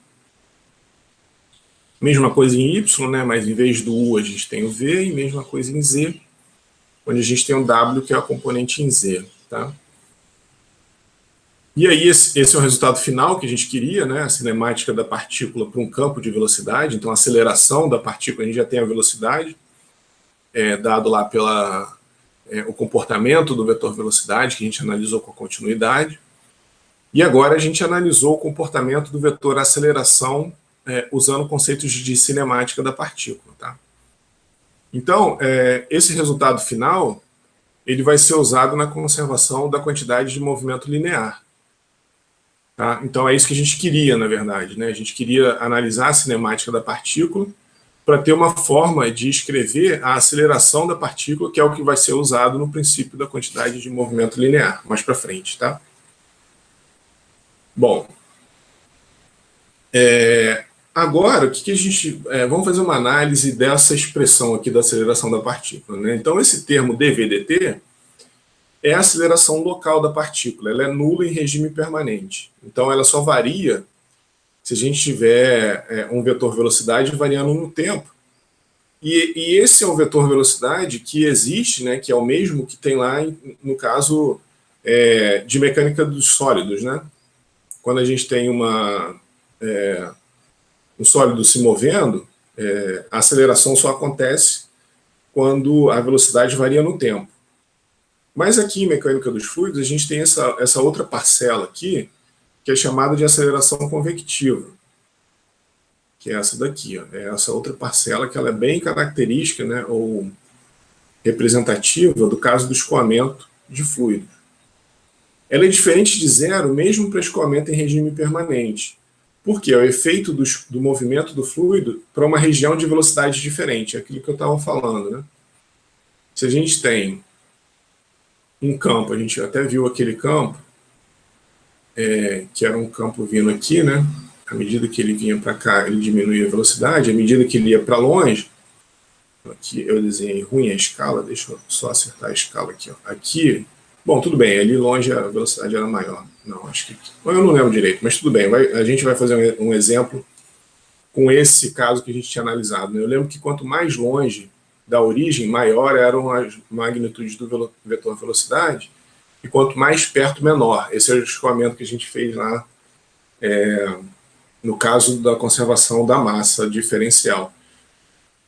Mesma coisa em y, né? Mas em vez do u a gente tem o v, e mesma coisa em z, onde a gente tem o w, que é a componente em z, tá? E aí esse é o resultado final que a gente queria, né? A cinemática da partícula para um campo de velocidade. Então a aceleração da partícula, a gente já tem a velocidade, dado lá pela o comportamento do vetor velocidade, que a gente analisou com a continuidade. E agora a gente analisou o comportamento do vetor aceleração usando conceitos de cinemática da partícula, tá? Então, esse resultado final ele vai ser usado na conservação da quantidade de movimento linear. Tá? Então é isso que a gente queria, na verdade, né? A gente queria analisar a cinemática da partícula para ter uma forma de escrever a aceleração da partícula, que é o que vai ser usado no princípio da quantidade de movimento linear, mais para frente, tá? Bom, agora, o que a gente... vamos fazer uma análise dessa expressão aqui da aceleração da partícula, né? Então, esse termo dV/dt é a aceleração local da partícula, ela é nula em regime permanente. Então, ela só varia se a gente tiver um vetor velocidade variando no tempo. E esse é o vetor velocidade que existe, né, que é o mesmo que tem lá, no caso de mecânica dos sólidos, né? Quando a gente tem um sólido se movendo, a aceleração só acontece quando a velocidade varia no tempo. Mas aqui em mecânica dos fluidos, a gente tem essa outra parcela aqui, que é chamada de aceleração convectiva, que é essa daqui, ó. É essa outra parcela que ela é bem característica, né, ou representativa do caso do escoamento de fluidos. Ela é diferente de zero mesmo para escoamento em regime permanente. Por quê? É o efeito do movimento do fluido para uma região de velocidade diferente, é aquilo que eu estava falando, né? Se a gente tem um campo, a gente até viu aquele campo, que era um campo vindo aqui, né? À medida que ele vinha para cá, ele diminuía a velocidade, à medida que ele ia para longe, aqui eu desenhei ruim a escala, deixa eu só acertar a escala aqui, ó. Aqui, bom, tudo bem, ali longe a velocidade era maior. Não, acho que... eu não lembro direito, mas tudo bem, a gente vai fazer um exemplo com esse caso que a gente tinha analisado, né? Eu lembro que quanto mais longe da origem, maior eram as magnitudes do vetor velocidade, e quanto mais perto, menor. Esse é o escoamento que a gente fez lá, no caso da conservação da massa diferencial.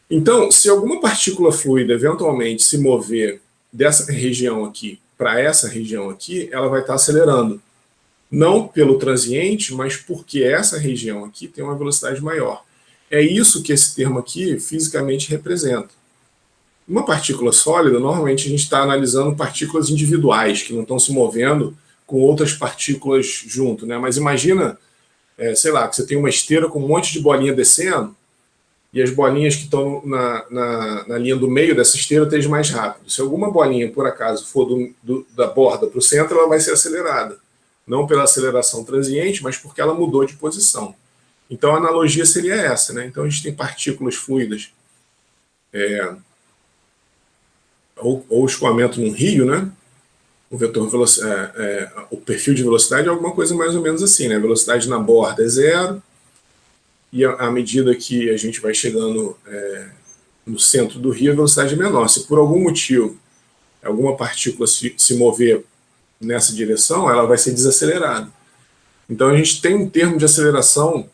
Então, se alguma partícula fluida eventualmente se mover dessa região aqui para essa região aqui, ela vai estar acelerando. Não pelo transiente, mas porque essa região aqui tem uma velocidade maior. É isso que esse termo aqui fisicamente representa. Uma partícula sólida, normalmente a gente está analisando partículas individuais, que não estão se movendo com outras partículas junto, né? Mas imagina, sei lá, que você tem uma esteira com um monte de bolinha descendo, e as bolinhas que estão na linha do meio dessa esteira estejam mais rápido. Se alguma bolinha, por acaso, for da borda para o centro, ela vai ser acelerada. Não pela aceleração transiente, mas porque ela mudou de posição. Então a analogia seria essa, né? Então a gente tem partículas fluidas, ou escoamento num rio, né? o vetor o perfil de velocidade é alguma coisa mais ou menos assim, né? A velocidade na borda é zero, e à medida que a gente vai chegando no centro do rio, a velocidade é menor. Se por algum motivo alguma partícula se mover nessa direção, ela vai ser desacelerada. Então a gente tem um termo de aceleração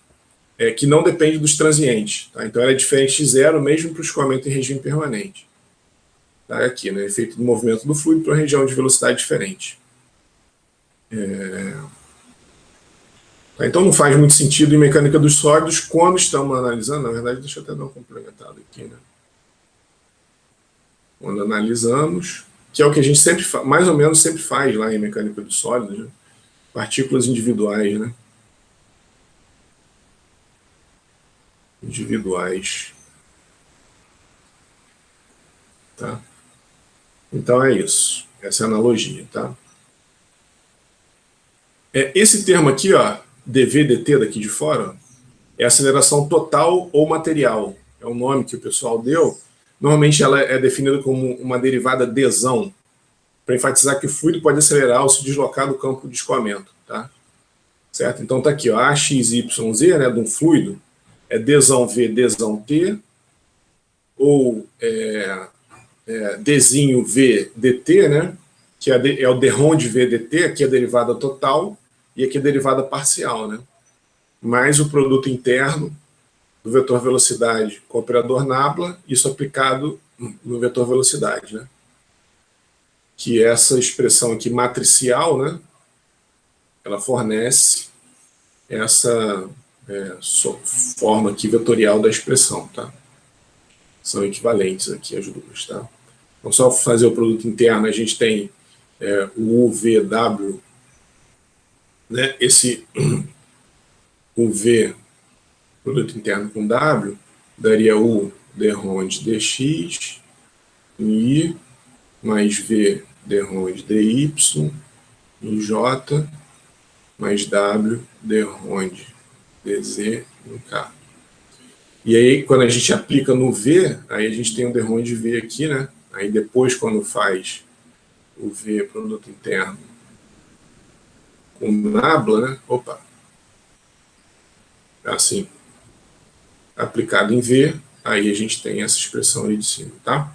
que não depende dos transientes. Tá? Então ela é diferente de zero mesmo para o escoamento em regime permanente. Tá? Aqui, né? Efeito do movimento do fluido para uma região de velocidade diferente. Tá? Então não faz muito sentido em mecânica dos sólidos quando estamos analisando. Na verdade, deixa eu até dar um complementado aqui. Né? Quando analisamos, que é o que a gente sempre mais ou menos sempre faz lá em mecânica dos sólidos, né? Partículas individuais, né? Individuais. Tá? Então é isso. Essa é a analogia, tá? Esse termo aqui, ó, dV/dt daqui de fora, é aceleração total ou material. É o nome que o pessoal deu. Normalmente ela é definida como uma derivada Dzão, para enfatizar que o fluido pode acelerar ao se deslocar do campo de escoamento, tá? Certo? Então tá aqui, ó, AXYZ, né, de um fluido, é Dzão V, Dzão T, ou Dzinho V dt, né, que é o derrond V dt, aqui é a derivada total e aqui é a derivada parcial, né, mais o produto interno do vetor velocidade com o operador nabla, isso aplicado no vetor velocidade, né, que é essa expressão aqui matricial, né, ela fornece essa forma aqui vetorial da expressão, tá? São equivalentes aqui as duas, tá? Então, só fazer o produto interno, a gente tem o UVW, né? Esse UV, produto interno com W, daria U derrond dx, em I, mais V derrond dy, em J, mais W derrond dz em K. E aí, quando a gente aplica no V, aí a gente tem o derrond de V aqui, né? Aí depois, quando faz o V produto interno com nabla, né? Opa! Assim, aplicado em V, aí a gente tem essa expressão ali de cima, tá?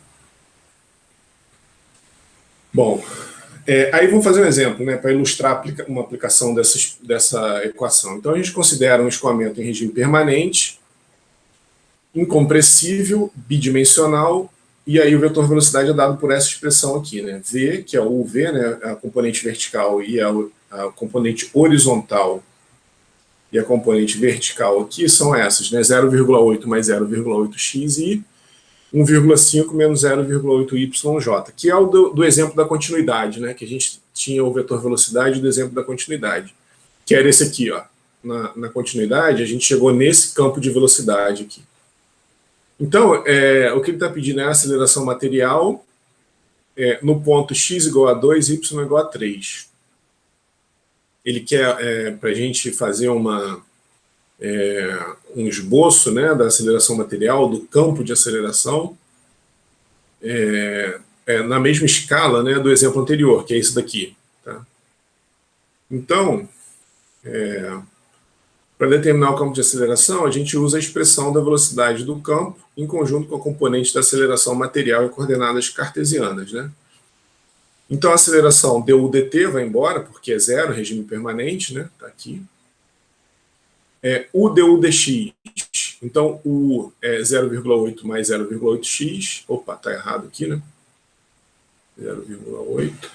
Bom, aí vamos fazer um exemplo, né? Para ilustrar uma aplicação dessa equação. Então a gente considera um escoamento em regime permanente, incompressível, bidimensional, e aí o vetor velocidade é dado por essa expressão aqui, né? V, que é o UV, né? A componente vertical e a componente horizontal e a componente vertical aqui são essas, né? 0,8 mais 0,8x e 1,5 menos 0,8yj, que é o do exemplo da continuidade, né? Que a gente tinha o vetor velocidade do exemplo da continuidade, que era esse aqui, ó. Na continuidade, a gente chegou nesse campo de velocidade aqui. Então, o que ele está pedindo é a aceleração material no ponto x igual a 2, y igual a 3. Ele quer, para a gente fazer um esboço, né, da aceleração material, do campo de aceleração, na mesma escala, né, do exemplo anterior, que é isso daqui. Tá? Então, para determinar o campo de aceleração, a gente usa a expressão da velocidade do campo em conjunto com a componente da aceleração material em coordenadas cartesianas, né? Então a aceleração du/dt vai embora, porque é zero, regime permanente, né? Tá aqui. U du/dx, então U é 0,8 mais 0,8x, opa, tá errado aqui, né? 0,8.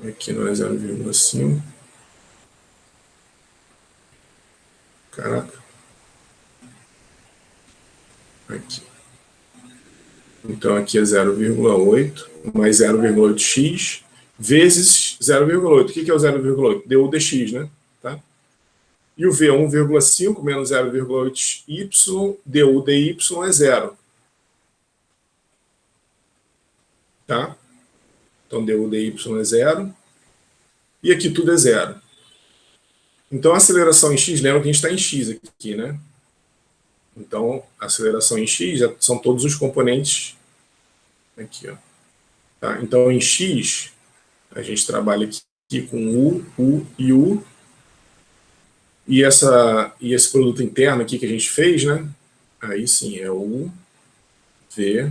Aqui não é 0,5. Caraca. Aqui. Então aqui é 0,8 mais 0,8x vezes 0,8. O que é o 0,8? du/dx, né? Tá? E o V é 1,5 menos 0,8y, du/dy é zero. Tá? Então du/dy é zero. E aqui tudo é zero. Então a aceleração em x, lembra que a gente está em x aqui, né? Então a aceleração em x são todos os componentes aqui, ó. Tá? Então, em x, a gente trabalha aqui com U e U, e esse produto interno aqui que a gente fez, né? Aí sim, é U, V,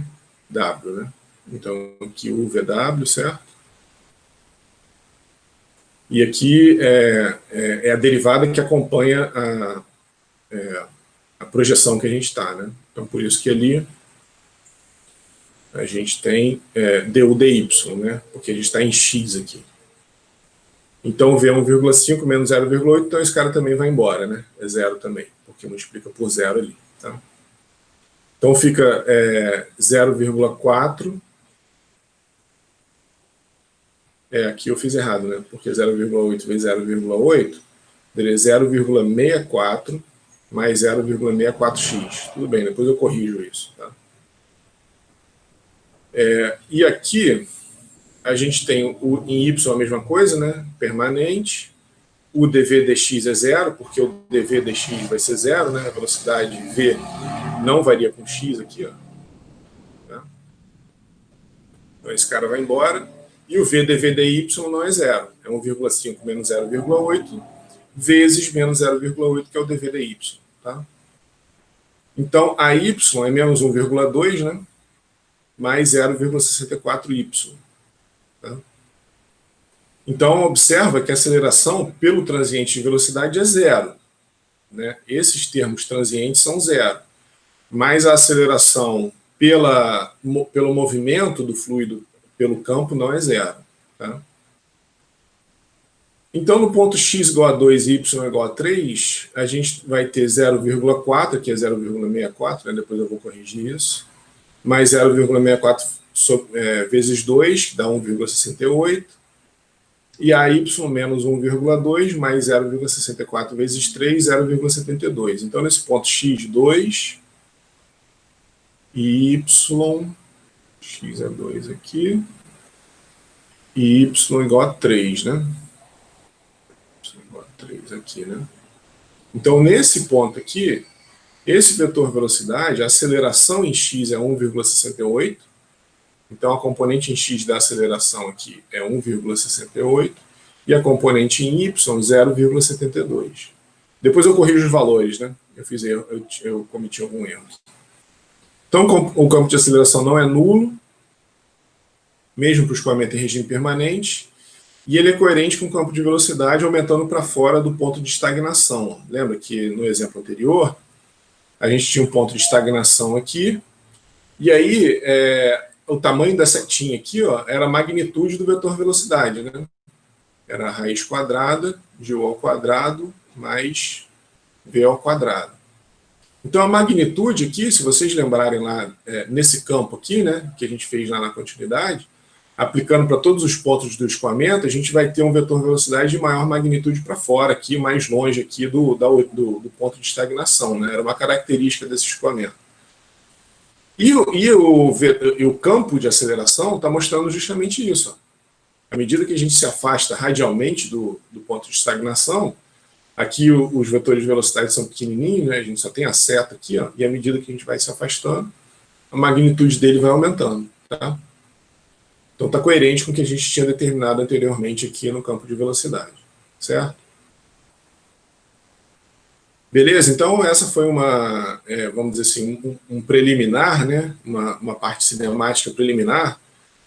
W, né? Então, aqui U, V, W, certo? E aqui é a derivada que acompanha a projeção que a gente está, né? Então, por isso que ali a gente tem du dy, né? Porque a gente está em x aqui. Então, V é 1,5 menos 0,8, então esse cara também vai embora, né? É zero também, porque multiplica por zero ali, tá? Então, fica 0,4. Aqui eu fiz errado, né? Porque 0,8 vezes 0,8 daria 0,64 mais 0,64x. Tudo bem, depois eu corrijo isso, tá? E aqui a gente tem em y a mesma coisa, né? Permanente. O dv dx é zero, porque o dv dx vai ser zero, né? A velocidade v não varia com x aqui, ó. Tá? Então esse cara vai embora. E o v dv dy não é zero. É 1,5 menos 0,8 vezes menos 0,8, que é o dv dy. Tá? Então a y é menos 1,2, né? Mais 0,64y. Tá? Então, observa que a aceleração pelo transiente de velocidade é zero. Né? Esses termos transientes são zero. Mas a aceleração pelo movimento do fluido pelo campo não é zero. Tá? Então, no ponto x igual a 2 e y igual a 3, a gente vai ter 0,4, que é 0,64, né? Depois eu vou corrigir isso, mais 0,64 vezes 2, que dá 1,68, e a y menos 1,2 mais 0,64 vezes 3, 0,72. Então, nesse ponto x, 2, e y, x é 2 aqui, e y igual a 3, né? Y igual a 3 aqui, né? Então, nesse ponto aqui, esse vetor velocidade, a aceleração em x é 1,68, então a componente em x da aceleração aqui é 1,68, e a componente em y, 0,72. Depois eu corrijo os valores, né? Eu cometi algum erro. Então, o campo de aceleração não é nulo, mesmo para o escoamento em regime permanente, e ele é coerente com o campo de velocidade aumentando para fora do ponto de estagnação. Lembra que no exemplo anterior, a gente tinha um ponto de estagnação aqui, e aí o tamanho da setinha aqui, ó, era a magnitude do vetor velocidade, né? Era a raiz quadrada de u ao quadrado mais v ao quadrado. Então a magnitude aqui, se vocês lembrarem lá nesse campo aqui, né, que a gente fez lá na continuidade, aplicando para todos os pontos do escoamento, a gente vai ter um vetor velocidade de maior magnitude para fora, aqui mais longe aqui do ponto de estagnação, né? Era uma característica desse escoamento. E o campo de aceleração está mostrando justamente isso. Ó. À medida que a gente se afasta radialmente do ponto de estagnação, aqui os vetores de velocidade são pequenininhos, né? A gente só tem a seta aqui, ó, e à medida que a gente vai se afastando, a magnitude dele vai aumentando. Tá? Então está coerente com o que a gente tinha determinado anteriormente aqui no campo de velocidade. Certo? Beleza? Então essa foi uma, vamos dizer assim, um preliminar, né? Uma parte cinemática preliminar,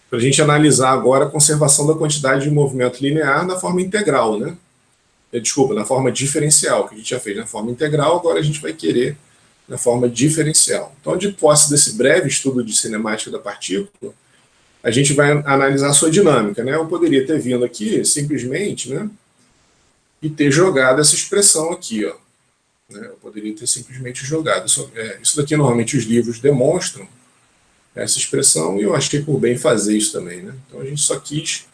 para a gente analisar agora a conservação da quantidade de movimento linear na forma integral, né? Desculpa, na forma diferencial, que a gente já fez na forma integral, agora a gente vai querer na forma diferencial. Então, de posse desse breve estudo de cinemática da partícula, a gente vai analisar a sua dinâmica, né? Eu poderia ter vindo aqui, simplesmente, né? E ter jogado essa expressão aqui, ó. Eu poderia ter simplesmente jogado. Isso daqui, normalmente, os livros demonstram essa expressão, e eu achei por bem fazer isso também, né? Então, a gente só quis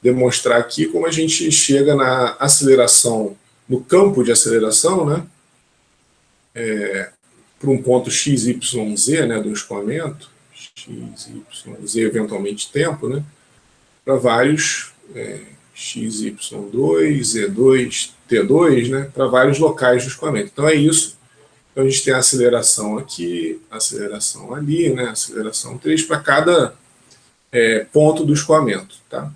demonstrar aqui como a gente chega na aceleração, no campo de aceleração, né? Para um ponto x, y, z, né, do escoamento, x, y, z, eventualmente tempo, né? Para vários x, y, 2, z2, t2, né? Para vários locais do escoamento. Então é isso. Então a gente tem a aceleração aqui, aceleração ali, né? Aceleração 3 para cada ponto do escoamento. Tá?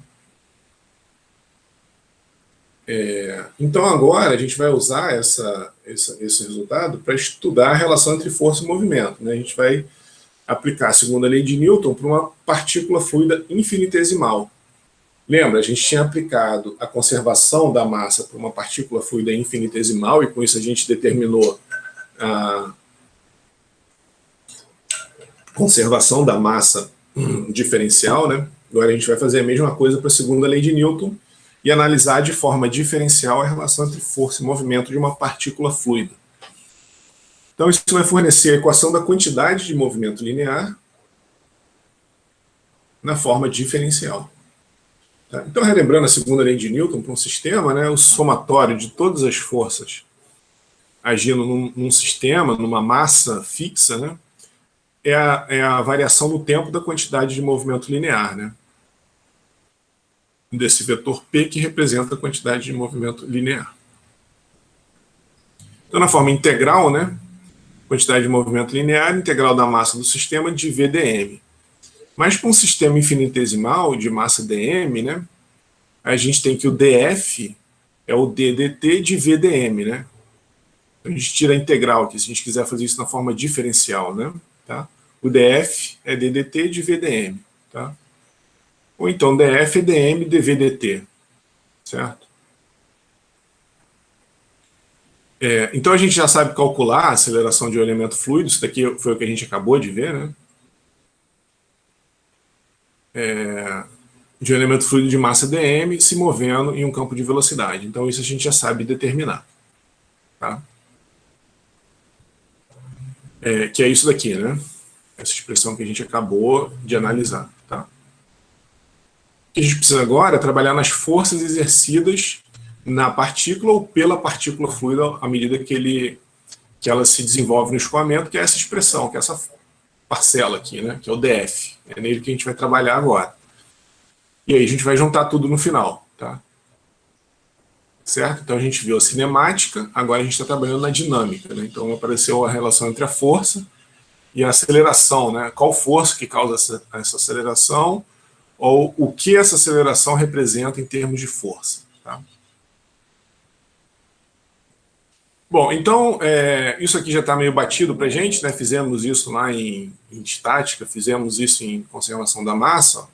Então agora a gente vai usar esse resultado para estudar a relação entre força e movimento. Né? A gente vai aplicar a segunda lei de Newton para uma partícula fluida infinitesimal. Lembra, a gente tinha aplicado a conservação da massa para uma partícula fluida infinitesimal, e com isso a gente determinou a conservação da massa diferencial, né? Agora a gente vai fazer a mesma coisa para a segunda lei de Newton e analisar de forma diferencial a relação entre força e movimento de uma partícula fluida. Então isso vai fornecer a equação da quantidade de movimento linear na forma diferencial. Tá? Então, relembrando a segunda lei de Newton para um sistema, né, o somatório de todas as forças agindo num sistema, numa massa fixa, né, é a variação no tempo da quantidade de movimento linear, né, desse vetor P que representa a quantidade de movimento linear. Então, na forma integral, né, quantidade de movimento linear, integral da massa do sistema de VdM. Mas para um sistema infinitesimal de massa dm, né, a gente tem que o df é o ddt de VdM, né? A gente tira a integral aqui, se a gente quiser fazer isso na forma diferencial, né? Tá? O df é ddt de VdM, tá? Ou então df é dm de VdT, certo? Então a gente já sabe calcular a aceleração de um elemento fluido, isso daqui foi o que a gente acabou de ver, né? De um elemento fluido de massa dm se movendo em um campo de velocidade. Então isso a gente já sabe determinar. Tá? Que é isso daqui, né? Essa expressão que a gente acabou de analisar. Tá? O que a gente precisa agora é trabalhar nas forças exercidas na partícula ou pela partícula fluida à medida que ela se desenvolve no escoamento, que é essa expressão, que é essa parcela aqui, né? Que é o df. É nele que a gente vai trabalhar agora. E aí a gente vai juntar tudo no final. Tá? Certo? Então a gente viu a cinemática, agora a gente está trabalhando na dinâmica. Né? Então apareceu a relação entre a força e a aceleração. Né? Qual força que causa essa aceleração, ou o que essa aceleração representa em termos de força. Tá? Bom, então isso aqui já está meio batido para a gente, né? Fizemos isso lá em estática, fizemos isso em conservação da massa. O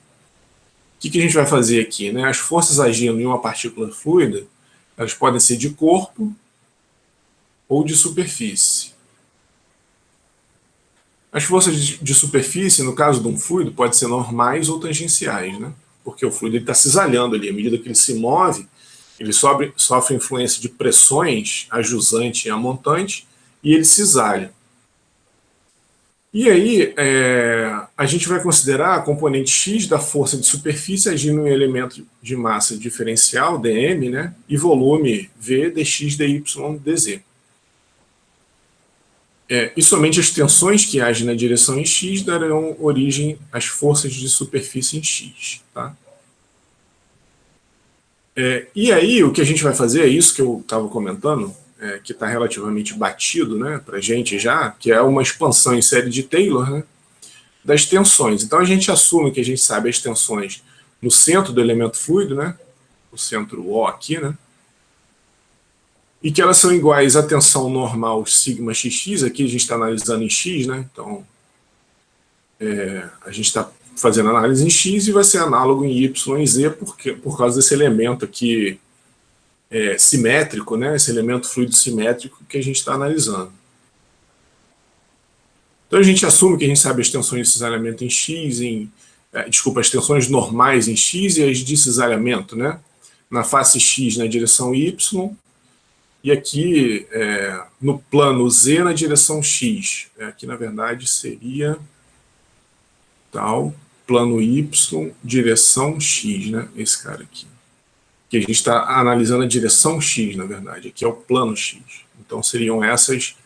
que a gente vai fazer aqui? Né? As forças agindo em uma partícula fluida, elas podem ser de corpo ou de superfície. As forças de superfície, no caso de um fluido, podem ser normais ou tangenciais, né? Porque o fluido está cisalhando ali. À medida que ele se move, ele sofre influência de pressões a jusante e a montante, e ele cisalha. E aí, a gente vai considerar a componente X da força de superfície agindo em um elemento de massa diferencial, dm, né, e volume V dx, dy, dz. E somente as tensões que agem na direção em X darão origem às forças de superfície em X. Tá? E aí, o que a gente vai fazer é isso que eu estava comentando, que está relativamente batido, né, para a gente já, que é uma expansão em série de Taylor, né, das tensões. Então a gente assume que a gente sabe as tensões no centro do elemento fluido, né, o centro O aqui, né, e que elas são iguais à tensão normal sigma xx, aqui a gente está analisando em x, né, então a gente está fazendo análise em x e vai ser análogo em y e z por causa desse elemento aqui simétrico, né, esse elemento fluido simétrico que a gente está analisando. Então a gente assume que a gente sabe as tensões de cisalhamento em x, as tensões normais em x e as de cisalhamento, né, na face x na direção y, e aqui no plano z na direção x. Aqui na verdade seria tal, plano y, direção x, né, esse cara aqui. Que a gente está analisando a direção x, na verdade, aqui é o plano x. Então seriam essas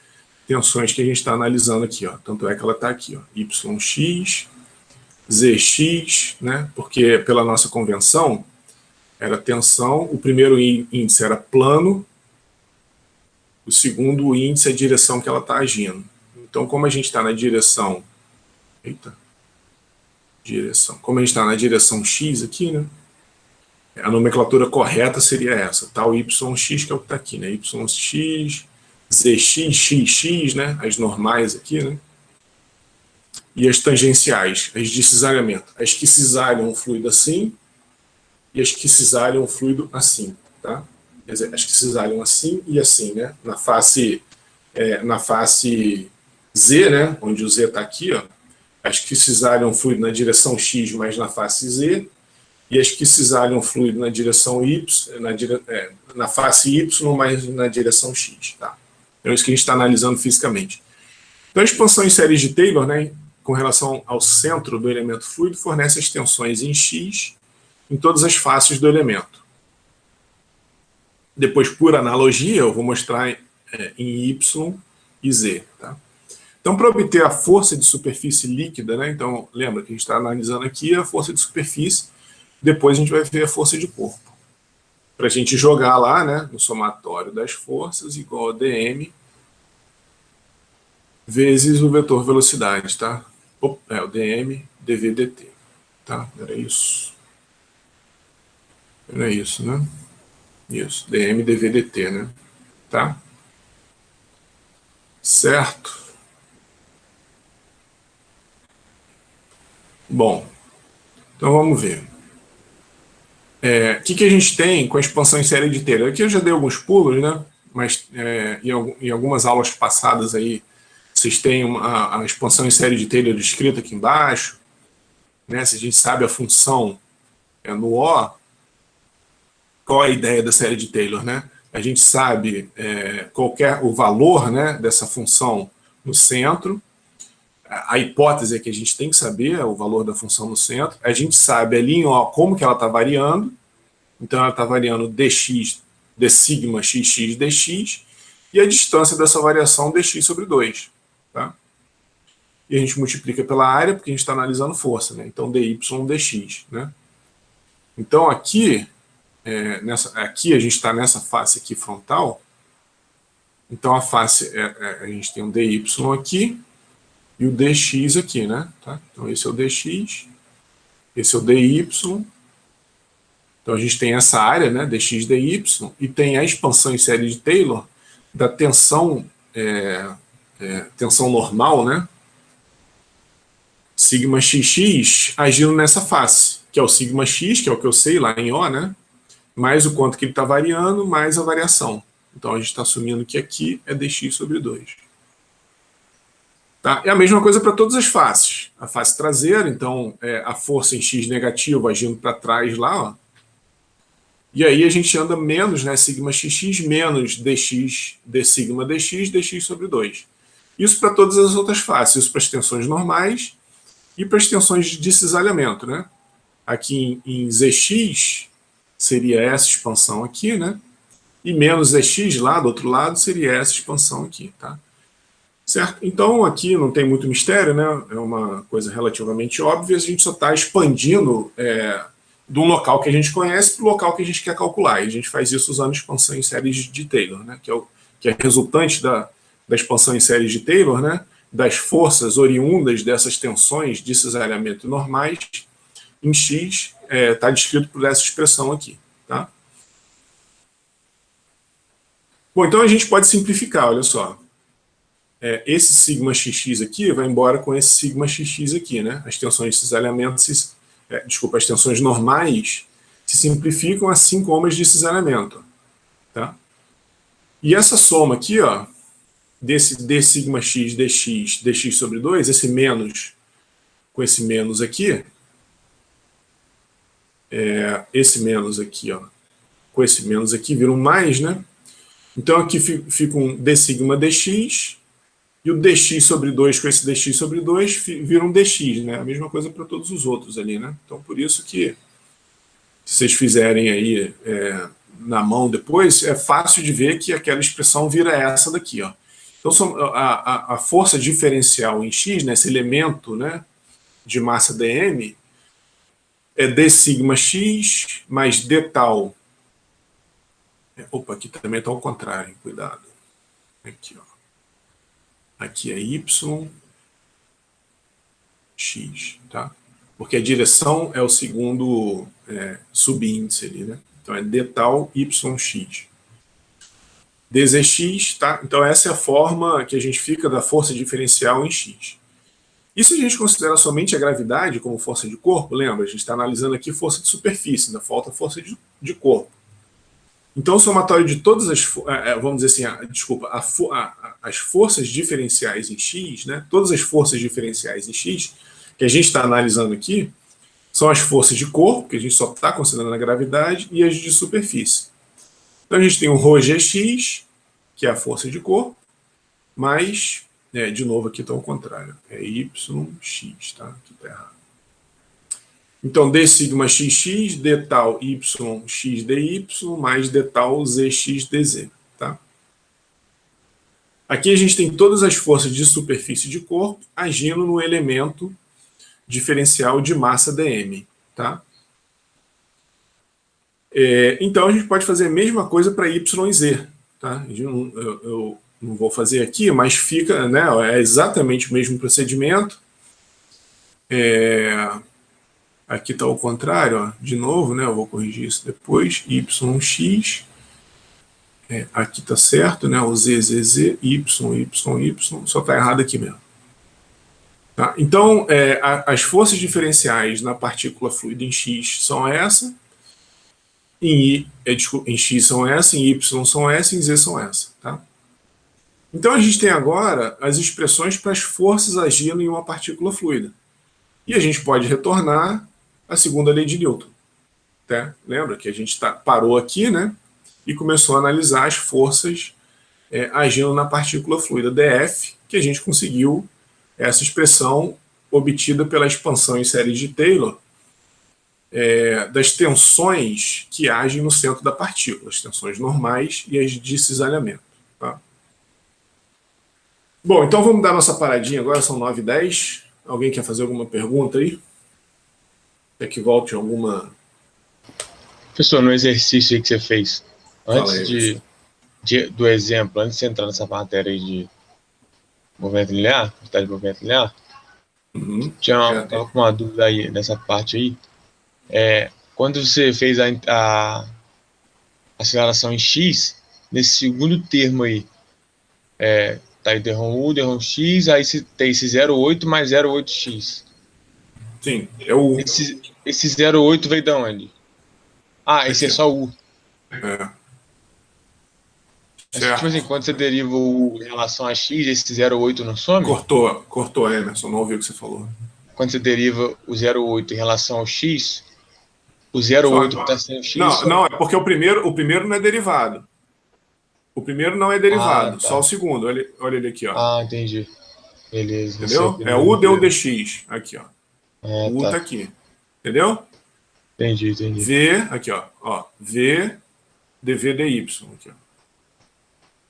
tensões que a gente está analisando aqui, ó. Tanto é que ela está aqui, ó, yx, zx, né? Porque pela nossa convenção era tensão, o primeiro índice era plano, o segundo índice é a direção que ela está agindo. Então, como a gente está na direção, direção. Como a gente está na direção x aqui, né? A nomenclatura correta seria essa, tal yx, que é o que está aqui, né? Yx, zx, xx, né? As normais aqui, né? E as tangenciais, as de cisalhamento. As que cisalham o fluido assim e as que cisalham o fluido assim, tá? Quer dizer, as que cisalham assim e assim, né? Na face Z, né? Onde o Z está aqui, ó. As que cisalham o fluido na direção X, mas na face Z, e as que cisalham o fluido na direção Y, na face Y, mas na direção X, tá? É isso que a gente está analisando fisicamente. Então, a expansão em séries de Taylor, né, com relação ao centro do elemento fluido, fornece as tensões em X em todas as faces do elemento. Depois, por analogia, eu vou mostrar em Y e Z. Tá? Então, para obter a força de superfície líquida, né, então, lembra que a gente está analisando aqui a força de superfície, depois a gente vai ver a força de corpo. Para a gente jogar lá, né, no somatório das forças, igual a dm vezes o vetor velocidade, tá? O dm dv dt, tá? Era isso. Era isso, né? Isso, dm dv dt, né? Tá? Certo? Bom, então vamos ver. O que a gente tem com a expansão em série de Taylor? Aqui eu já dei alguns pulos, né? Mas em algumas aulas passadas aí, vocês têm a expansão em série de Taylor descrita aqui embaixo, né? Se a gente sabe a função no O, qual é a ideia da série de Taylor, né? A gente sabe o valor, né, dessa função no centro. A hipótese é que a gente tem que saber o valor da função no centro. A gente sabe ali em O como que ela está variando. Então ela está variando dx, d sigma xx dx, e a distância dessa variação dx sobre 2. Tá? E a gente multiplica pela área, porque a gente está analisando força. Né? Então dy dx. Né? Então aqui, aqui a gente está nessa face aqui frontal. Então a face, a gente tem um dy aqui e o dx aqui. Né? Tá? Então esse é o dx, esse é o dy. Então a gente tem essa área, né, dx dy, e tem a expansão em série de Taylor da tensão, tensão normal, né, sigma xx agindo nessa face, que é o sigma x, que é o que eu sei lá em O, né, mais o quanto que ele está variando, mais a variação. Então a gente está assumindo que aqui é dx sobre 2. Tá? É a mesma coisa para todas as faces. A face traseira, então a força em x negativo agindo para trás lá, ó. E aí a gente anda menos, né, sigma xx menos dx, d sigma dx sobre 2. Isso para todas as outras faces, isso para as tensões normais e para as tensões de cisalhamento. Né? Aqui em Zx seria essa expansão aqui, né? E menos Zx lá do outro lado seria essa expansão aqui. Tá? Certo? Então aqui não tem muito mistério, né? É uma coisa relativamente óbvia, a gente só está expandindo de um local que a gente conhece para o local que a gente quer calcular. E a gente faz isso usando expansão em séries de Taylor, né? que é resultante da expansão em séries de Taylor, né? Das forças oriundas dessas tensões de cisalhamento normais em X, está descrito por essa expressão aqui. Tá? Bom, então a gente pode simplificar, olha só. Esse sigma xx aqui vai embora com esse sigma xx aqui, né? As tensões de cisalhamento, as tensões normais se simplificam a 5 ohms de cisalhamento. Tá? E essa soma aqui, ó, desse d sigma x dx sobre 2, esse menos com esse menos aqui, esse menos aqui, ó, com esse menos aqui vira um mais, né? Então aqui fica um d sigma dx, e o dx sobre 2 com esse dx sobre 2 vira um dx, né? A mesma coisa para todos os outros ali, né? Então por isso que, se vocês fizerem aí na mão depois, é fácil de ver que aquela expressão vira essa daqui, ó. Então a força diferencial em x, né, esse elemento, né, de massa dm, é d sigma x mais d tal. Opa, aqui também está ao contrário, hein? Cuidado. Aqui, ó. Aqui é y, x, tá? porque a direção é o segundo subíndice ali, né? Então é d tal yx. dzx, tá? Então essa é a forma que a gente fica da força diferencial em x. E se a gente considera somente a gravidade como força de corpo, lembra, a gente está analisando aqui força de superfície, ainda falta força de corpo. Então o somatório de todas as, vamos dizer assim, desculpa, as forças diferenciais em x, né? Todas as forças diferenciais em x que a gente está analisando aqui são as forças de corpo, que a gente só está considerando a gravidade, e as de superfície. Então a gente tem o ρgx, que é a força de corpo, mais, de novo aqui está ao contrário, é yx, tá? Aqui está errado. Então d sigma xx, d tal yx dy, mais d tal zx dz. Tá? Aqui a gente tem todas as forças de superfície de corpo agindo no elemento diferencial de massa dm. Tá? Então a gente pode fazer a mesma coisa para y e z. Tá? Eu não vou fazer aqui, mas fica, né, é exatamente o mesmo procedimento. Aqui está ao contrário, ó, de novo, né, eu vou corrigir isso depois, yx, aqui está certo, né, o z, y, só está errado aqui mesmo. Tá? Então, as forças diferenciais na partícula fluida em x são essa, em x são essa, em y são essa, em z são essa. Tá? Então a gente tem agora as expressões para as forças agindo em uma partícula fluida. E a gente pode retornar à segunda lei de Newton. Tá? Lembra que a gente parou aqui, né, e começou a analisar as forças agindo na partícula fluida dF, que a gente conseguiu essa expressão obtida pela expansão em série de Taylor das tensões que agem no centro da partícula, as tensões normais e as de cisalhamento. Tá? Bom, então vamos dar nossa paradinha agora, são 9h10. Alguém quer fazer alguma pergunta aí? Quer que volte alguma... Professor, no exercício aí que você fez, antes do exemplo, antes de você entrar nessa matéria aí de movimento linear, quantidade de movimento linear, tava com uma dúvida aí nessa parte aí. Quando você fez a aceleração em x, nesse segundo termo aí, tá aí d-u, d-x, aí você tem esse 0,8 mais 0,8x. Sim, Esse 0,8 veio de onde? Ah, esse aqui, é só U. Mas, tipo assim, quando você deriva o em relação a x, esse 0,8 não some? Cortou, Emerson, não ouviu o que você falou. Quando você deriva o 0,8 em relação ao x, o 0,8 que está sendo x... Não, é porque o primeiro não é derivado. O primeiro não é derivado, tá. Só o segundo. Olha ele aqui, ó. Ah, entendi. Beleza. Entendeu? É U deu dx. Aqui, ó. O U tá aqui. Entendeu? Entendi. V, aqui, ó. V, dv dy. Aqui, ó.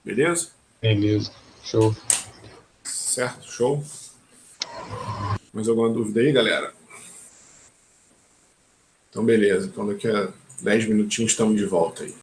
Beleza? Beleza. Show. Certo, show. Mais alguma dúvida aí, galera? Então, beleza. Então, daqui a 10 minutinhos estamos de volta aí.